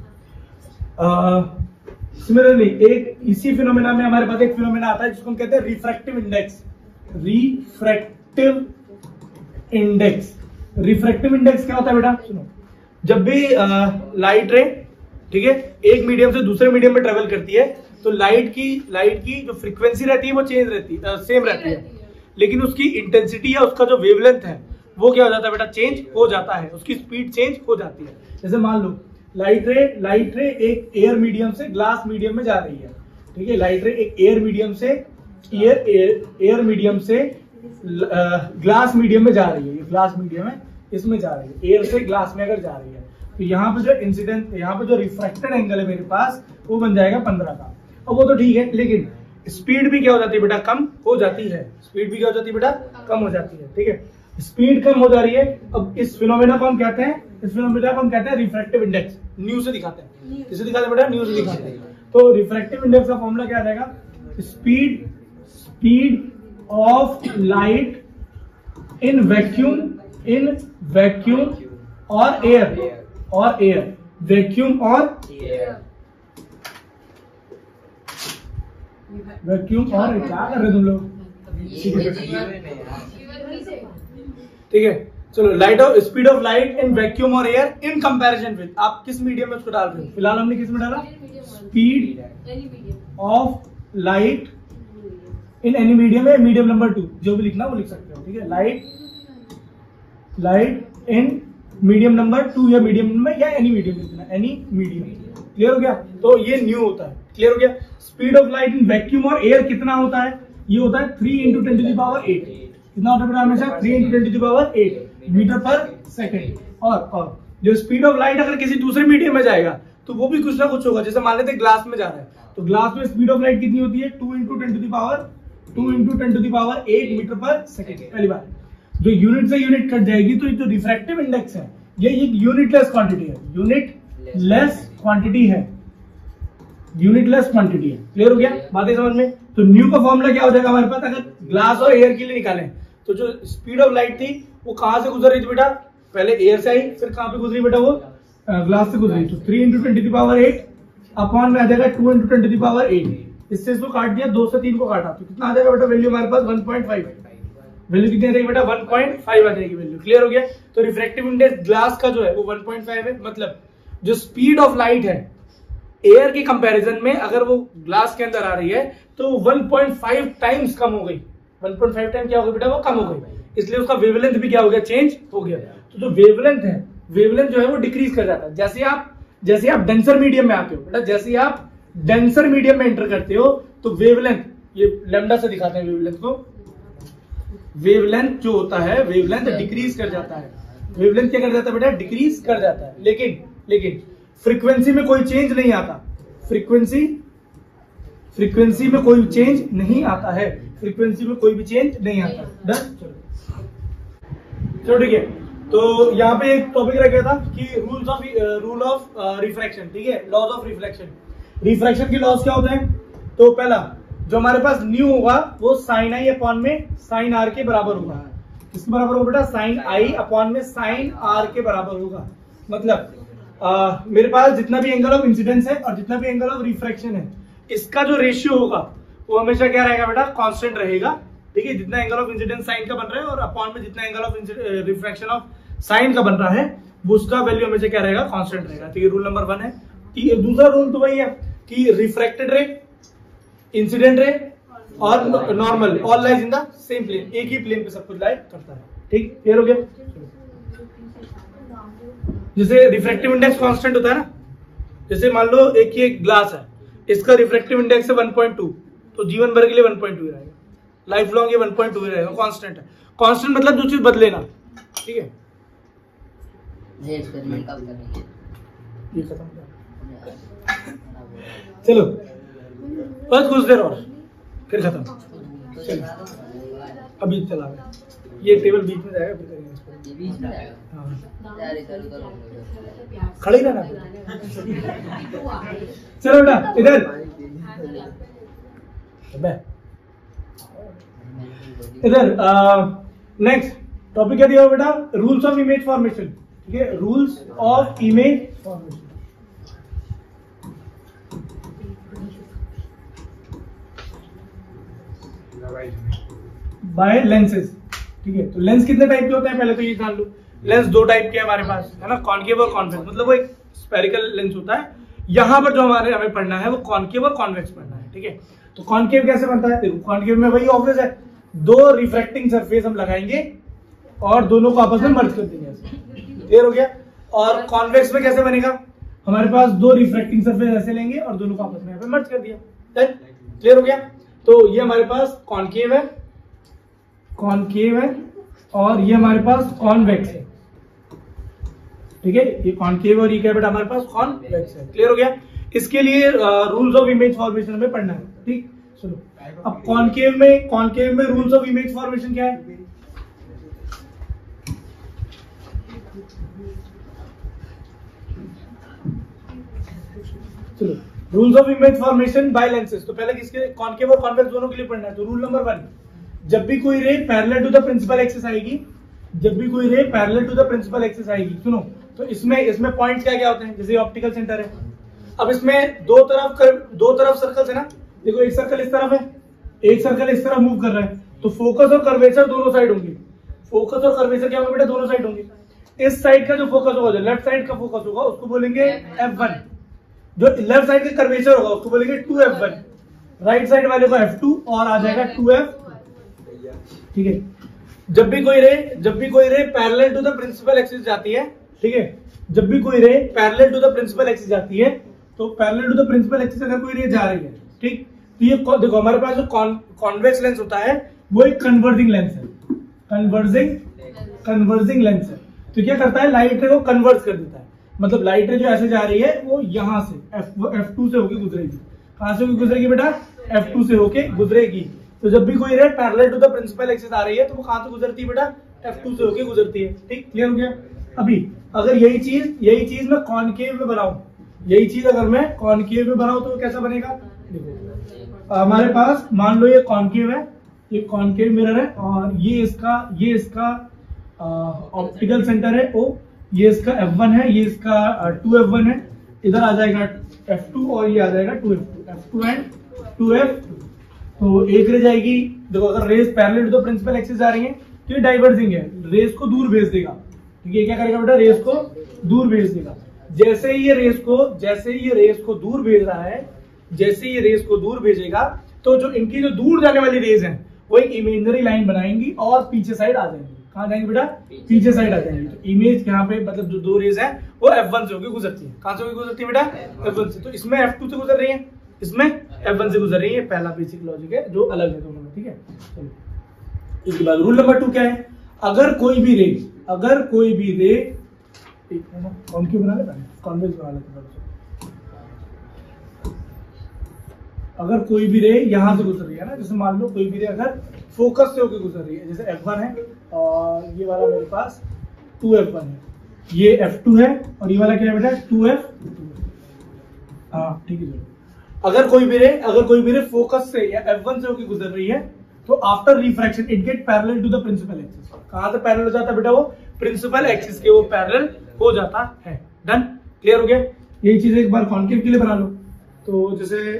सिमिलरली एक इसी फिनोमेना में हमारे पास एक फिनोमेना आता है जिसको हम कहते हैं refractive index. Refractive index, refractive index क्या होता है बेटा, सुनो, जब भी लाइट रे, ठीक है, एक मीडियम से दूसरे मीडियम में ट्रेवल करती है तो लाइट की जो फ्रीक्वेंसी रहती है वो चेंज रहती है, सेम रहती है, लेकिन उसकी इंटेंसिटी या उसका जो वेवलेंथ है वो क्या हो जाता है बेटा, चेंज हो जाता है, उसकी स्पीड चेंज हो जाती है। जैसे मान लो लाइट रे एक एयर मीडियम से ग्लास मीडियम में जा रही है, ठीक है, लाइट रे एक एयर मीडियम से ग्लास मीडियम में जा रही है, ये ग्लास मीडियम है, इसमें जा रही है, एयर से ग्लास में अगर जा रही है, तो यहाँ पे जो इंसिडेंट, यहाँ पे जो रिफ्रैक्टेड एंगल है मेरे पास वो बन जाएगा 15 का। अब वो तो ठीक है, लेकिन स्पीड भी क्या हो जाती है बेटा, कम हो जाती है, स्पीड भी क्या हो जाती है बेटा, कम हो जाती है, ठीक है, स्पीड कम हो जा रही है। अब इस फिनोमेना को हम कहते हैं, इस फिनोमेना को हम कहते हैं रिफ्रैक्टिव इंडेक्स, न्यू से दिखाते हैं, किसे दिखाते हैं बेटा, न्यू से दिखाते हैं। तो रिफ्रैक्टिव इंडेक्स का फॉर्मूला क्या आ जाएगा, speed of light in vacuum और एयर, वैक्यूम और क्या कर रहे तुम लोग, ठीक है। चलो, speed of light in vacuum और एयर इन कंपैरिजन विद, आप किस मीडियम में उसको डाल रहे हो, फिलहाल हमने किस में डाला, speed of light in any medium है, मीडियम नंबर 2 जो भी लिखना वो लिख सकते हो, ठीक है, लाइट इन मीडियम नंबर 2 या मीडियम में या एनी मीडियम लिखना, एनी मीडियम। क्लियर हो गया, तो ये न्यू होता है। क्लियर हो गया। Speed of light in vacuum और एयर कितना होता है, ये होता है 3 × 10⁸ कितना होता है हमेशा, 3 × 10⁸ मीटर पर सेकेंड। और जो स्पीड ऑफ लाइट अगर किसी दूसरे मीडियम में जाएगा तो वो भी कुछ ना कुछ होगा, जैसे मान लेते ग्लास में जा रहा है तो ग्लास में स्पीड ऑफ लाइट कितनी होती है, 2 × 10⁸ मीटर पर सेकेंड। पहली बात, जो यूनिट से यूनिट कट जाएगी तो जो रिफ्रैक्टिव इंडेक्स है ये यूनिटलेस क्वांटिटी है, यूनिटलेस क्वांटिटी है। क्लियर हो गया, बातें समझ में। तो न्यू का फॉर्मूला क्या हो जाएगा हमारे पास, अगर ग्लास और एयर के लिए निकालें तो जो स्पीड ऑफ लाइट थी वो कहां से गुजर रही थी बेटा, पहले एयर से आई, फिर कहां पे गुजरी बेटा, वो ग्लास से गुजरी। तो 3 × 10⁸ अपॉन में आ जाएगा 2 × 10⁸। इससे इसको काट दिया, 2 से 3 को काटा तो कितना आ जाएगा बेटा, वैल्यू हमारे पास 1.5। वैल्यू कितनी आ जाएगी बेटा, 1.5 आ जाएगी वैल्यू। क्लियर हो गया। तो रिफ्रैक्टिव इंडेक्स ग्लास का जो है वो 1.5 है, मतलब जो स्पीड ऑफ लाइट है एयर के कंपैरिजन में अगर वो ग्लास के अंदर आ रही है तो 1.5 टाइम्स कम हो गई। 1.5 टाइम क्या हो गई बेटा, वो कम हो गई, इसलिए उसका वेवलेंथ भी क्या हो गया, चेंज हो गया। तो जो वेवलेंथ है, वेवलेंथ जो है वो डिक्रीज कर जाता है जैसे आप डेंसर मीडियम में आते हो बेटा, जैसे आप डेंसर मीडियम में एंटर करते हो तो वेवलेंथ, ये लैम्डा से दिखाते हैं वेवलेंथ को, वेवलेंथ जो होता है वेवलेंथ डिक्रीज कर जाता है। वेवलेंथ क्या कर जाता है बेटा, डिक्रीज कर जाता है। लेकिन फ्रीक्वेंसी में कोई चेंज नहीं आता, फ्रीक्वेंसी में कोई चेंज नहीं आता है, फ्रीक्वेंसी में कोई भी चेंज नहीं आता। डन, चलो ठीक है। तो यहाँ पे एक टॉपिक रखा था कि रूल ऑफ रिफ्रैक्शन, ठीक है, लॉज ऑफ रिफ्लेक्शन। रिफ्रैक्शन की लॉज क्या होते हैं? तो पहला जो हमारे पास न्यू होगा वो साइन आई अपॉन में साइन आर के बराबर होगा। किसके बराबर होगा बेटा, साइन आई अपॉन में साइन आर के बराबर होगा। मतलब मेरे पास जितना भी एंगल ऑफ इंसिडेंस है और जितना भी एंगल ऑफ रिफ्रैक्शन है, इसका जो रेशियो होगा वो हमेशा क्या रहेगा बेटा, कांस्टेंट रहेगा। ठीक है, जितना एंगल ऑफ इंसिडेंस साइन का बन रहा है और अपॉन में जितना angle of refraction of sine का बन रहा है वो उसका वैल्यू हमेशा क्या रहेगा, कांस्टेंट रहेगा। ठीक है, रूल नंबर 1 है। दूसरा रूल तो वही है कि रिफ्रैक्टेड रे, इंसिडेंट रे और normal all lies in the same plane, एक ही प्लेन पे सब कुछ लाई करता है। ठीक, क्लियर हो गया। जैसे रिफ्रैक्टिव इंडेक्स कांस्टेंट होता है ना, जैसे मान लो एक ग्लास है, इसका रिफ्रैक्टिव इंडेक्स है 1.2, तो जीवन भर के लिए 1.2 ही रहेगा, लाइफ लॉन्ग ये 1.2 ही रहेगा, कांस्टेंट है। कांस्टेंट मतलब जो चीज बदले ना। ठीक है, ये एक्सपेरिमेंट कब करेंगे, ये खत्म। चलो बस कुछ देर और फिर खत्म। चलो अभी चला गया, ये टेबल बीच में जाएगा, फिर करेंगे इसको। ये बीच में जाएगा, हाँ खड़े ही रहना। चलो बेटा इधर नेक्स्ट टॉपिक क्या दिया बेटा, रूल्स ऑफ इमेज फॉर्मेशन। ठीक है, rules of image formation. By lenses. ठीक है, तो लेंस कितने टाइप के होते हैं पहले तो ये जान लो। लेंस 2 टाइप के हमारे पास है ना, कॉनकेव और कॉन्वेक्स। मतलब वो एक स्फेरिकल लेंस होता है। यहाँ पर जो हमें पढ़ना है वो कॉनकेव और कॉन्वेक्स पढ़ना है। ठीक है, तो कॉनकेव कैसे बनता है, देखो कॉनकेव में वही ऑब्वियस है, 2 रिफ्रैक्टिंग सरफेस हम लगाएंगे और दोनों को आपस में मर्ज कर देंगे। क्लियर हो गया। और कॉन्वेक्स में कैसे बनेगा, हमारे पास 2 रिफ्रैक्टिंग सरफेस ऐसे लेंगे और दोनों को आपस में यहाँ पे मर्ज कर दिया। क्लियर हो गया। तो ये हमारे पास कॉनकेव है और ये हमारे पास कॉन्वेक्स है। ठीक है, ये कॉनकेव और ये क्या बेटा हमारे पास कॉन्वेक्स है। क्लियर हो गया। इसके लिए रूल्स ऑफ इमेज फॉर्मेशन में पढ़ना है। ठीक, चलो अब कॉनकेव में रूल्स ऑफ इमेज फॉर्मेशन क्या है। चलो rules of image formation by lenses. तो पहले किसके, कॉनकेव और कॉन्वेक्स दोनों के लिए पढ़ना है। तो रूल नंबर 1, जब भी कोई ray parallel to the principal axis आएगी, सुनो, तो इसमें पॉइंट्स क्या होते हैं, जैसे ऑप्टिकल सेंटर है। अब इसमें दो तरफ सर्कल्स है ना, देखो एक सर्कल इस तरफ है, एक सर्कल इस तरफ मूव कर रहा है, तो फोकस और कर्वेचर दोनों साइड होंगे। फोकस और कर्वेचर क्या होंगे बेटा, दोनों साइड होंगे। इस साइड का जो फोकस होगा, जो लेफ्ट साइड का फोकस होगा उसको बोलेंगे F1, जो लेफ्ट साइड का कर्वेचर होगा उसको बोलेंगे 2F1, राइट साइड वाले को F2 और आ जाएगा 2F। ठीक है, जब भी कोई ray parallel to the principal axis जाती है, ठीक है, जब भी कोई ray parallel to the principal axis जाती है, तो parallel to the principal axis अगर कोई रे जा रही है, ठीक, तो ये देखो हमारे पास जो कॉन्वेक्स लेंस होता है वो एक कन्वर्जिंग लेंस है, कन्वर्जिंग लेंस है। तो क्या करता है, लाइट रे को कन्वर्ज कर देता है। मतलब लाइट रे जो ऐसे जा रही है वो यहां से F2 से होके गुजरेगी। कहां से गुजरेगी बेटा, F2 से होके गुजरेगी। तो जब भी कोई ray parallel to the principal axis आ रही है तो वो कहां से गुजरती है बेटा, F2 से होके गुजरती है। ठीक, क्लियर हो गया। अभी अगर यही चीज मैं कॉनकेव में बनाऊं, तो कैसा बनेगा, देखो हमारे पास मान लो ये कॉनकेव है, ये कॉनकेव मिरर है और ये इसका ऑप्टिकल सेंटर है O, ये इसका F1 है, ये इसका 2F1 है, इधर आ जाएगा F2 और ये आ जाएगा 2F2, F2 एंड 2F2। तो एक रे जाएगी, देखो अगर rays parallel to the principal axis आ रही है तो ये डाइवर्जिंग है, रेस को दूर भेज देगा। ठीक है, क्या करेगा बेटा, रेस को दूर भेज देगा। जैसे ही ये रेस को दूर भेज रहा है, जैसे ये रेस को दूर भेजेगा तो जो इनकी जो दूर जाने वाली रेस है वो एक इमेजिनरी लाइन बनाएंगी और पीछे साइड आ जाएंगी। कहाँ जाएंगी बेटा? पीछे साइड आ जाएंगी। तो इमेज यहाँ पे मतलब जो दो रेस है वो F1 से होकर गुजरती है। कहाँ से होकर गुजरती है बेटा? F1 से। तो इसमें F2 से गुजर रही है, इसमें F1 से गुजर रही है। पहला बेसिक लॉजिक है जो अलग है दोनों में, ठीक है। इसके बाद रूल नंबर 2 क्या है? अगर कोई भी रे कॉन्केव बना लेता है, कॉन्वेक्स बना लेता है। अगर कोई भी रे यहां से गुजर रही है ना, जैसे मान लो कोई भी रे अगर फोकस से होकर गुजर रही है, जैसे F1 है और ये वाला मेरे पास 2F1 है, ये F2 है और ये वाला क्या है बेटा? 2F2। हाँ ठीक है। अगर कोई भी रे फोकस से या F1 से होकर गुजर रही है तो after refraction it get parallel to the principal axis. कहां से पैरेलल हो जाता है बेटा? वो प्रिंसिपल एक्सिस के वो पैरेलल हो जाता है। डन? क्लियर हो गया? यही चीज एक बार कॉन्केव के लिए बना लो। तो जैसे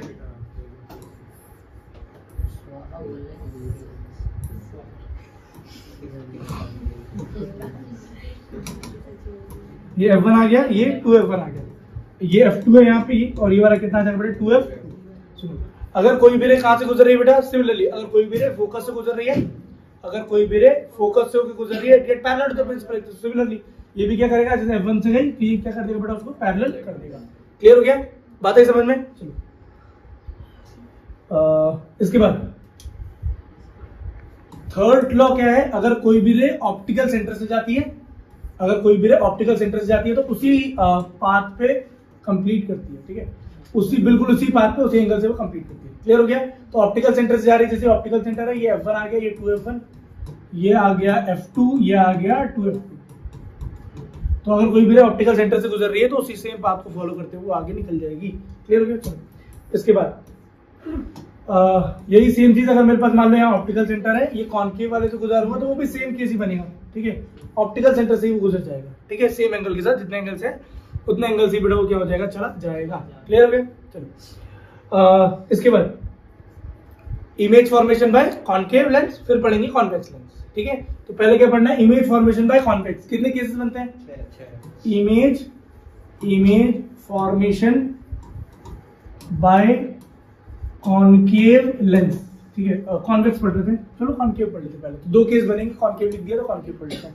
ये F1 आ गया, ये 2F1 आ गया, ये F2 है यहाँ पे और ये वाला कितना आ जाएगा बेटा? 2F2। सुनो, अगर कोई भी रे कहां से गुजर रही है बेटा? सिमिलरली अगर कोई भी रे फोकस से गुजर रही है, होकर गुजर रही है, it get parallel to the principal axis. Similarly ये भी क्या करेगा? जैसे F1 से गई तो ये क्या कर देगा बेटा? उसको पैरेलल कर देगा। क्लियर हो गया? बात है समझ में? चलो इसके बाद थर्ड लॉ क्या है? अगर कोई भी रे ऑप्टिकल सेंटर से जाती है, तो उसी पाथ पे कंप्लीट करती है, ठीक है। बिल्कुल उसी पाथ पे उसी एंगल से वो कंप्लीट करती है। क्लियर हो गया? तो ऑप्टिकल सेंटर से जा रही है, जैसे ऑप्टिकल सेंटर है, ये F1 आ गया, ये 2F1, ये आ गया F2, ये आ गया 2F2। तो अगर कोई भी ऑप्टिकल सेंटर से गुजर रही है तो उसी सेम पाथ को फॉलो करते हुए आगे निकल जाएगी। क्लियर हो गया? चलो इसके बाद यही सेम चीज अगर मेरे पास मान लो यहाँ ऑप्टिकल सेंटर है, ये कॉन्केव वाले से गुजरूंगा तो वो भी सेम केस ही बनेगा, ठीक है। ऑप्टिकल सेंटर से ही वो गुजर जाएगा, ठीक है, सेम एंगल के साथ, जितने एंगल से उतने एंगल से बेटा वो क्या हो जाएगा? चला जाएगा। क्लियर हो गया? चलो इसके बाद image formation bye concave lens, फिर पढ़ेंगे कॉन्वेक्स लेंस, ठीक है। तो पहले क्या पढ़ना है? Image formation by convex. कितने केसेस बनते हैं? Image formation bye concave lens, ठीक है। कॉन्वेक्स पढ़ रहे थे, चलो कॉन्केव पढ़ लेते पहले। तो दो केस बनेंगे, कॉन्केव लिख दिया तो कॉन्केव पढ़ लेते हैं।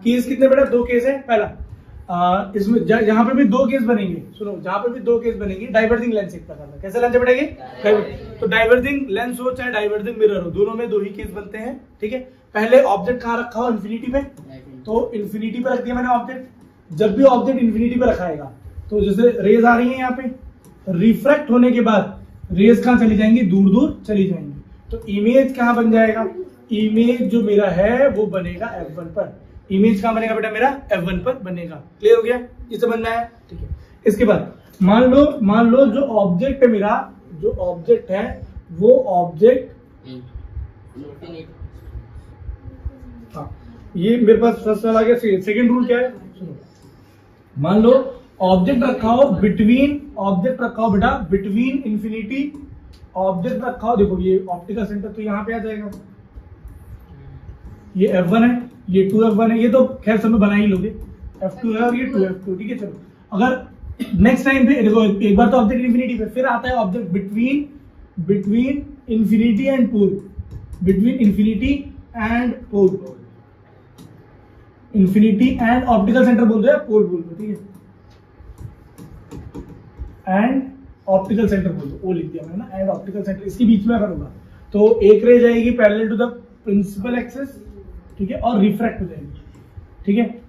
केस कितने बेटा? दो केस है। पहला इसमें जहां पे भी दो केस बनेंगे, सुनो, जहां पे भी दो केस बनेंगे, डाइवर्जिंग लेंस एक प्रकार का। कैसे लेंस बढ़ेगी? तो डाइवर्जिंग लेंस हो चाहे डाइवर्जिंग मिरर हो, दोनों में दो ही केस बनते हैं, ठीक है। पहले ऑब्जेक्ट कहां रखा हो? इन्फिनिटी पे। तो इन्फिनिटी पे रख दिया मैंने ऑब्जेक्ट। जब भी ऑब्जेक्ट इन्फिनिटी पे रखाएगा तो जैसे रेज आ रही है यहाँ पे, रिफ्रैक्ट होने के बाद रेज कहां चली जाएंगी? दूर दूर चली जाएंगी। तो इमेज कहां बन जाएगा? इमेज जो मेरा है वो बनेगा F1 पर। इमेज कहां बनेगा बेटा? मेरा F1 पर बनेगा। क्लियर हो गया? ये समझना है, ठीक है। इसके बाद मान लो जो ऑब्जेक्ट है मेरा, जो ऑब्जेक्ट है वो ऑब्जेक्ट, हाँ ये मेरे पास फर्स्ट वाला आ गया। सेकेंड रूल क्या है? सुनो, मान लो ऑब्जेक्ट रखा हो बिटवीन इंफिनिटी, ऑब्जेक्ट रखा हो, देखो ये ऑप्टिकल सेंटर तो यहाँ पे आ जाएगा, ये F1 है, ये 2F1 है, ये तो खैर सब में बना ही लोगे, F2 है और ये 2F2, ठीक है। चलो अगर नेक्स्ट टाइम पे देखो, एक बार तो ऑब्जेक्ट इंफिनिटी पे, फिर आता है object between infinity and pole, infinity and optical centre बोल दो या पोल बोल दो, ठीक है, एंड ऑप्टिकल सेंटर बोल दो, वो लिख दिया मैंने ना, एंड ऑप्टिकल सेंटर, इसके बीच में अगर होगा तो एक रे जाएगी parallel to the principal axis, ठीक है, और रिफ्रैक्ट हो जाएगी, ठीक है।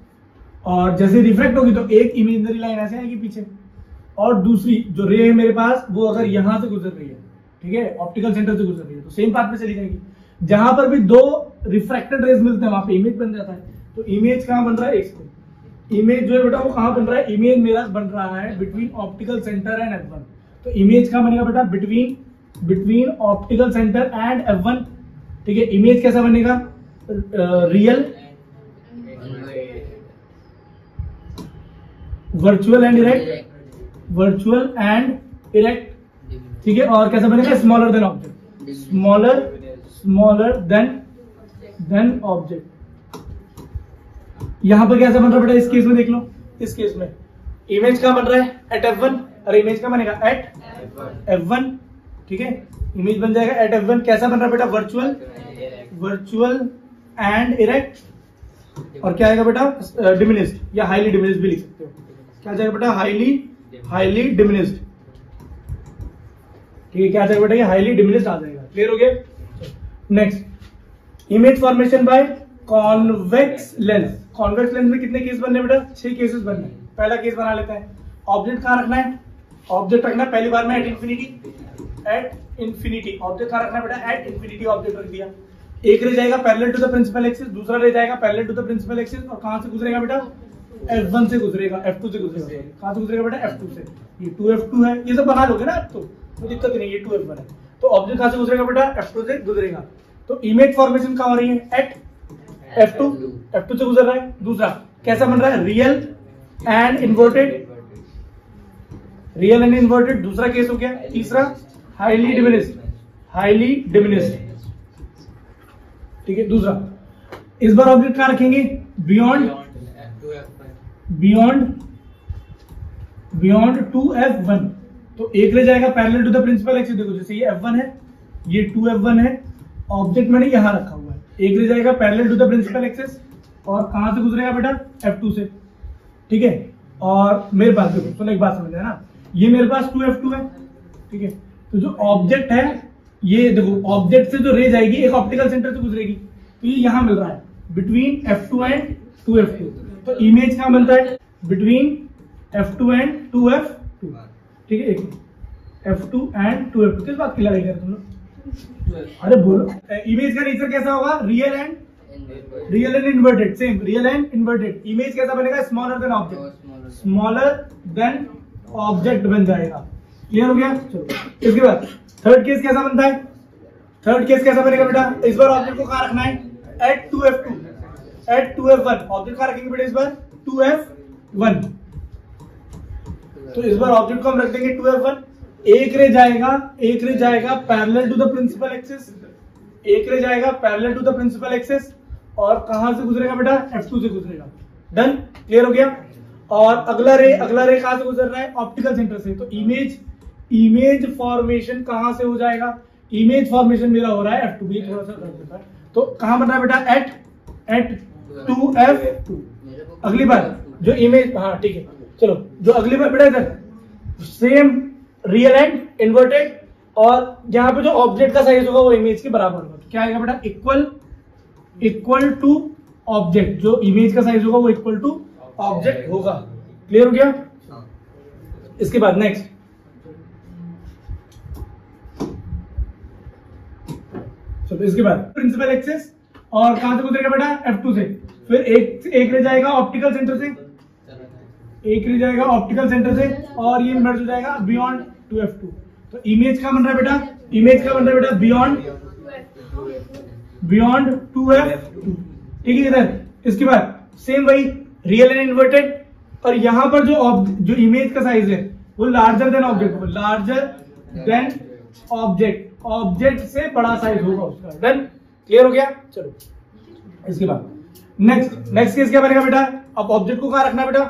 और जैसे रिफ्रैक्ट होगी तो एक इमेजिनरी लाइन ऐसे आएगी पीछे, और दूसरी जो रे है मेरे पास वो अगर यहां से गुजर रही है, ठीक है, ऑप्टिकल सेंटर से गुजर रही है, तो सेम पाथ पे चली जाएगी। जहां पर भी दो रिफ्रैक्टेड रेज मिलते हैं वहां पे इमेज बन जाता है। तो इमेज कहां बन रहा है? इमेज जो है बेटा वो कहां बन रहा है? इमेज मेरा बन रहा है between optical centre and F1। तो इमेज कहां बनेगा बेटा? Between optical centre and F1, ठीक है। इमेज कैसा बनेगा? रियल, वर्चुअल एंड इरेक्ट, ठीक है। और कैसा बनेगा? Smaller than object, smaller than object. यहां पर कैसा बन रहा है बेटा? इस केस में देख लो, इस केस में इमेज कहाँ बन रहा है? एट F1, और इमेज कहाँ बनेगा? एट F1, ठीक है। इमेज बन जाएगा एट F1। कैसा बन रहा है बेटा? वर्चुअल एंड इरेक्ट, और क्या आएगा बेटा? डिमिनिश्ड या हाईली डिमिनिश्ड भी लिख सकते हो। क्या जाएगा बेटा? हाईली डिमिनिश्ड, ठीक है। क्या जाएगा बेटा? ये हाईली डिमिनिश्ड आ जाएगा। क्लियर हो गया? Next, image formation by convex lens. Convex lens में कितने केस बनने बेटा? 6 केसेस बनने। पहला केस बना लेते हैं। ऑब्जेक्ट कहां रखना है? ऑब्जेक्ट रखना है पहली बार में एट इंफिनिटी। ऑब्जेक्ट कहां रखना है बेटा? एट इंफिनिटी ऑब्जेक्ट रख दिया। एक रह जाएगा parallel to the principal axis, दूसरा रह जाएगा parallel to the principal axis, और कहां से गुजरेगा बेटा? F1 से गुजरेगा, F2 से गुजरेगा। कहां से गुजरेगा बेटा? F2 से। ये 2F2 है, ये सब बना लोगे ना आप, तो कोई दिक्कत नहीं। ये 2F1 है, तो ऑब्जेक्ट कहां से गुजरेगा बेटा? F2 से गुजरेगा। तो इमेज फॉर्मेशन कहां हो रही है? एट F2 से गुजर रहा है। दूसरा कैसा बन रहा है? रियल एंड इन्वर्टेड, दूसरा केस हो गया। तीसरा हाईली डिमिनिश्ड, ठीक है। दूसरा, इस बार ऑब्जेक्ट कहां रखेंगे? Beyond 2F1। तो एक रह जाएगा parallel to the principal axis. देखो जैसे ये F1 है, ये 2F1 है, ऑब्जेक्ट मैंने यहां रखा हुआ है। एक रह जाएगा parallel to the principal axis, और कहां से गुजरेगा बेटा? F2 से, ठीक है। और मेरे पास देखो, सुनो एक बात समझ है ना, ये मेरे पास 2F2 है, ठीक है। तो जो ऑब्जेक्ट है, ये देखो ऑब्जेक्ट से जो रे जाएगी एक ऑप्टिकल सेंटर से गुजरेगी, तो ये यहां मिल रहा है बिटवीन F2 एंड 2F2। तो इमेज कहां बनता है? बिटवीन F2 एंड 2F2, ठीक है। F2 एंड 2F2 किस बात की लड़ाई कर तुम लोग? अरे बोलो। इमेज का नेचर कैसा होगा? Real and inverted. Same, real and inverted. Image कैसा बनेगा? स्मॉलर देन ऑब्जेक्ट बन जाएगा। क्लियर हो गया? चलो इसके बाद थर्ड केस कैसा बनता है? थर्ड केस कैसा बनेगा बेटा? इस बार ऑब्जेक्ट को कहां रखना है? Eight 2F1। ऑब्जेक्ट कहां रखेंगे बेटा? इस बार 2F1। तो इस बार ऑब्जेक्ट को हम रख देंगे 2F1। एक रह जाएगा parallel to the principal axis, और कहां से गुजरेगा बेटा? F2 से गुजरेगा। डन? क्लियर हो गया? और अगला रे कहां से गुजर रहा है? ऑप्टिकल सेंटर से। तो इमेज फॉर्मेशन कहां से हो जाएगा? इमेज फॉर्मेशन मेरा हो रहा है F2। भी थोड़ा सा रख देता है। तो कहां बन रहा है बेटा? Eight 2F2। अगली बार जो इमेज, हाँ ठीक है, चलो जो अगली बार बेटा इधर सेम रियल एंड इन्वर्टेड, और यहाँ पे जो ऑब्जेक्ट का साइज होगा वो इमेज के बराबर होगा। तो क्या आएगा बेटा? Equal to object. जो इमेज का साइज होगा वो इक्वल टू ऑब्जेक्ट होगा। क्लियर हो गया? इसके बाद नेक्स्ट, चलो इसके बाद प्रिंसिपल एक्सिस, और कहां से गुजरेगा बेटा? F2 से। फिर एक रह जाएगा ऑप्टिकल सेंटर से, और ये मर्ज हो जाएगा बियॉन्ड 2F2। तो इमेज का बन रहा है बेटा? बियॉन्ड 2F2, ठीक है। इधर इसके बाद सेम वही रियल एंड इन्वर्टेड, और यहां पर जो इमेज का साइज है वो लार्जर देन ऑब्जेक्ट से बड़ा साइज होगा उसका। डन? क्लियर हो गया? चलो इसके बाद नेक्स्ट केस क्या बनेगा बेटा? अब ऑब्जेक्ट को कहां रखना बेटा?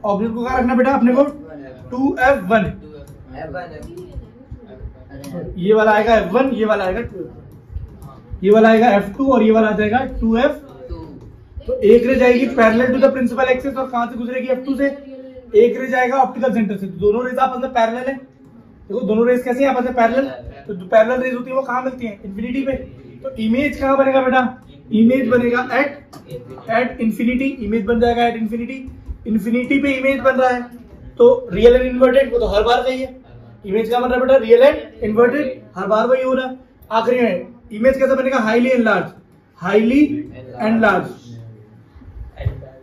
ऑब्जेक्ट को कहां रखना बेटा अपने को? 2F1। ये वाला आएगा F1, ये वाला आएगा 2F1, ये वाला आएगा F2, और ये वाला आ जाएगा 2F2। तो एक रह जाएगी parallel to the principal axis, और कहां से गुजरेगी? F2 से। एक रह जाएगा ऑप्टिकल सेंटर से। दोनों रेज आपस में पैरेलल है। देखो दोनों रेज कैसे हैं आपस में? पैरेलल। तो जो पैरेलल रेज होती है वो कहां मिलती है? इंफिनिटी पे। तो इमेज कहां बनेगा बेटा? इमेज बनेगा एट इंफिनिटी। इमेज बन जाएगा एट इंफिनिटी पे इमेज बन रहा है। तो रियल एंड इन्वर्टेड वो तो हर बार चाहिए। इमेज क्या बन रहा है बेटा? रियल एंड इन्वर्टेड, हर बार वही हो रहा है। आखिरी में इमेज कैसा बनेगा? Highly and large.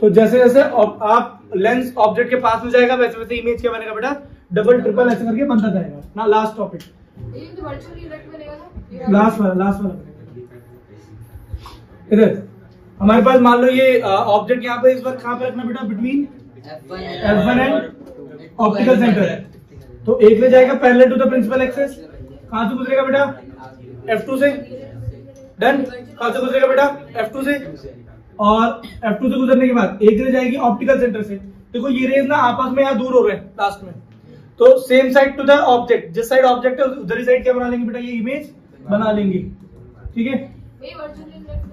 तो जैसे जैसे आप लेंस ऑब्जेक्ट के पास में जाएगा वैसे वैसे इमेज क्या बनेगा बेटा? डबल ट्रिपल ऐसे करके बनता जाएगा ना। लास्ट टॉपिक, लास्ट वाला इधर हमारे पास मान लो ये ऑब्जेक्ट यहाँ पे इस बार कहां पे रखना बेटा? Between F1 and optical centre. तो एक ले जाएगा parallel to the principal axis, कहां से गुजरेगा बेटा? F2 से। डन? कहां से गुजरेगा बेटा? F2 से। और F2 से गुजरने के बाद एक ले जाएगी ऑप्टिकल सेंटर से, देखो ये रेज ना आपस में यहाँ दूर हो रहे हैं लास्ट में, तो same side to the object, जिस साइड ऑब्जेक्ट है उधर ही साइड क्या बना लेंगे बेटा, ये इमेज बना लेंगे, ठीक है।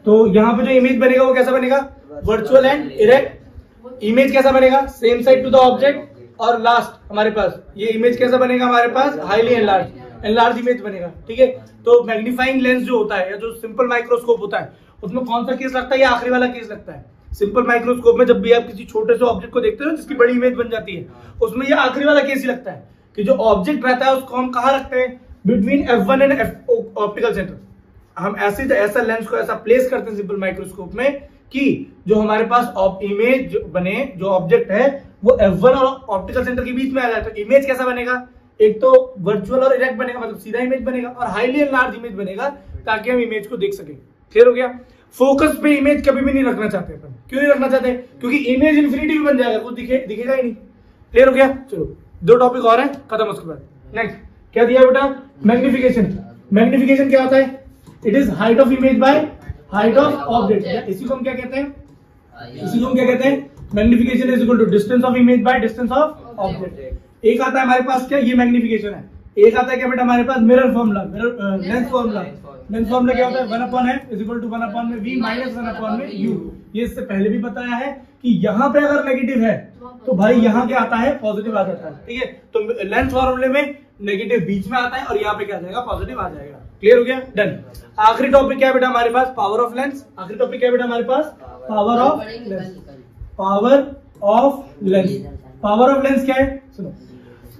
तो यहाँ पे जो इमेज बनेगा वो कैसा बनेगा, वर्चुअल एंड इरेक्ट। इमेज कैसा बनेगा, same side to the object, और लास्ट हमारे पास ये इमेज कैसा बनेगा हमारे पास, हाईली एनलार्ज इमेज बनेगा, ठीक है। तो मैग्नीफाइंग लेंस जो होता है या जो सिंपल माइक्रोस्कोप होता है उसमें कौन सा केस लगता है, ये आखिरी वाला केस लगता है। सिंपल माइक्रोस्कोप में जब भी आप किसी छोटे से ऑब्जेक्ट को देखते हो जिसकी बड़ी इमेज बन जाती है, उसमें ये आखिरी वाला केस ही लगता है कि जो ऑब्जेक्ट रहता है उसको हम कहाँ रखते हैं, between F1 and optical centre. हम ऐसा लेंस को ऐसा प्लेस करते हैं सिंपल माइक्रोस्कोप में कि जो हमारे पास इमेज बने, जो ऑब्जेक्ट है वो F1 और ऑप्टिकल सेंटर के बीच में आ जाए। तो इमेज कैसा बनेगा, एक तो वर्चुअल और इरेक्ट बनेगा, मतलब सीधा इमेज बनेगा, और हाईली एनलार्ज इमेज बनेगा ताकि हम इमेज को देख सके। क्लियर हो गया। फोकस पे इमेज कभी भी नहीं रखना चाहते अपन। क्यों नहीं रखना चाहते, क्योंकि इमेज इन्फिनिटी भी बन जाएगा, कुछ दिखेगा ही नहीं। क्लियर हो गया। चलो 2 टॉपिक और है, खत्म। उसके बाद नेक्स्ट क्या दिया बेटा, मैग्निफिकेशन। मैग्निफिकेशन क्या होता है, it is height of image by height of object. इसी को हम क्या कहते हैं, magnification is equal to distance of image by distance of object. एक आता है हमारे पास क्या, ये मैग्निफिकेशन है। एक आता है क्या बेटा हमारे पास, mirror formula, lens formula. Lens formula क्या होता है, 1/f is equal to 1/v minus 1/u। ये इससे पहले भी बताया है कि यहाँ पे अगर नेगेटिव है तो भाई यहाँ क्या आता है, पॉजिटिव आ जाता है, ठीक है। तो लेंस फॉर्मूले में नेगेटिव बीच में आता है और यहाँ पे क्या आ जाएगा, पॉजिटिव आ जाएगा। क्लियर हो गया, डन। आखिरी टॉपिक क्या है बेटा हमारे पास, पावर ऑफ लेंस। आखिरी टॉपिक क्या है बेटा हमारे पास, power of lens. Power of lens, power of lens क्या है, सुनो।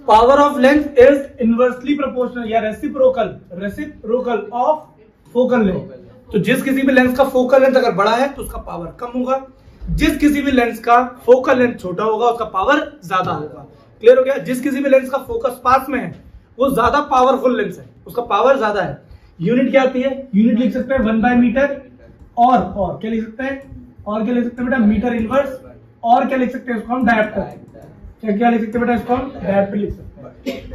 Power of lens is inversely proportional या रेसिप्रोकल ऑफ फोकल लेंथ। तो जिस किसी भी लेंस का फोकल लेंथ अगर बड़ा है तो उसका पावर कम होगा, जिस किसी भी लेंस का फोकल लेंथ छोटा होगा उसका पावर ज्यादा होगा। क्लियर हो गया। जिस किसी भी लेंस का फोकस पास में है वो ज्यादा पावरफुल लेंस है, उसका पावर ज्यादा है। यूनिट क्या आती है, यूनिट लिख सकते हैं 1/मीटर, और क्या लिख सकते हैं, और क्या लिख सकते हैं बेटा, मीटर इनवर्स, और क्या लिख सकते हैं इसको हम, डायप्टर। क्या लिख सकते हैं बेटा इसको हम, डायप्टर लिख सकते हैं।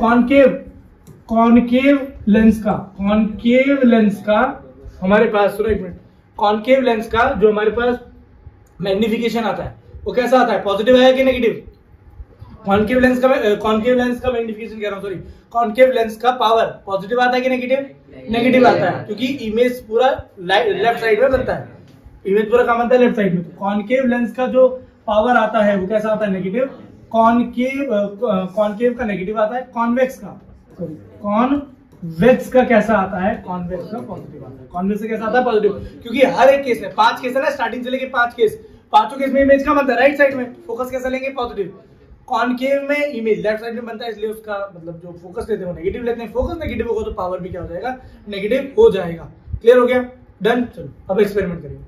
कॉनकेव लेंस का हमारे पास, सुनो एक मिनट, कॉनकेव लेंस का जो हमारे पास मैग्निफिकेशन आता है वो कैसा आता है, पॉजिटिव है कि नेगेटिव। कॉनकेव लेंस का मैग्निफिकेशन कह रहा हूं, सॉरी, कॉनकेव लेंस का पावर पॉजिटिव आता है कि नेगेटिव, नेगेटिव आता है, क्योंकि इमेज पूरा लेफ्ट साइड में बनता है। इमेज पूरा कहाँ बनता है, लेफ्ट साइड में। तो कॉनकेव लेंस का जो पावर आता है वो कैसा आता है, नेगेटिव। कॉनकेव का नेगेटिव आता है, कॉन्वेक्स का कैसा आता है, कॉन्वेक्स का पॉजिटिव आता है। कॉन्वेक्स से कैसा आता है, पॉजिटिव, क्योंकि हर एक केस में 5 केस है ना, स्टार्टिंग से लेके 5 केस, पांचों केस में इमेज का बनता है राइट साइड में, फोकस कैसा लेंगे, पॉजिटिव। कॉनकेव में इमेज लेफ्ट साइड में बनता है, इसलिए उसका मतलब जो फोकस लेते हैं वो नेगेटिव लेते हैं। फोकस नेगेटिव होगा तो पावर भी क्या हो जाएगा, नेगेटिव हो जाएगा। क्लियर हो गया, डन। चलो अब एक्सपेरिमेंट करिए।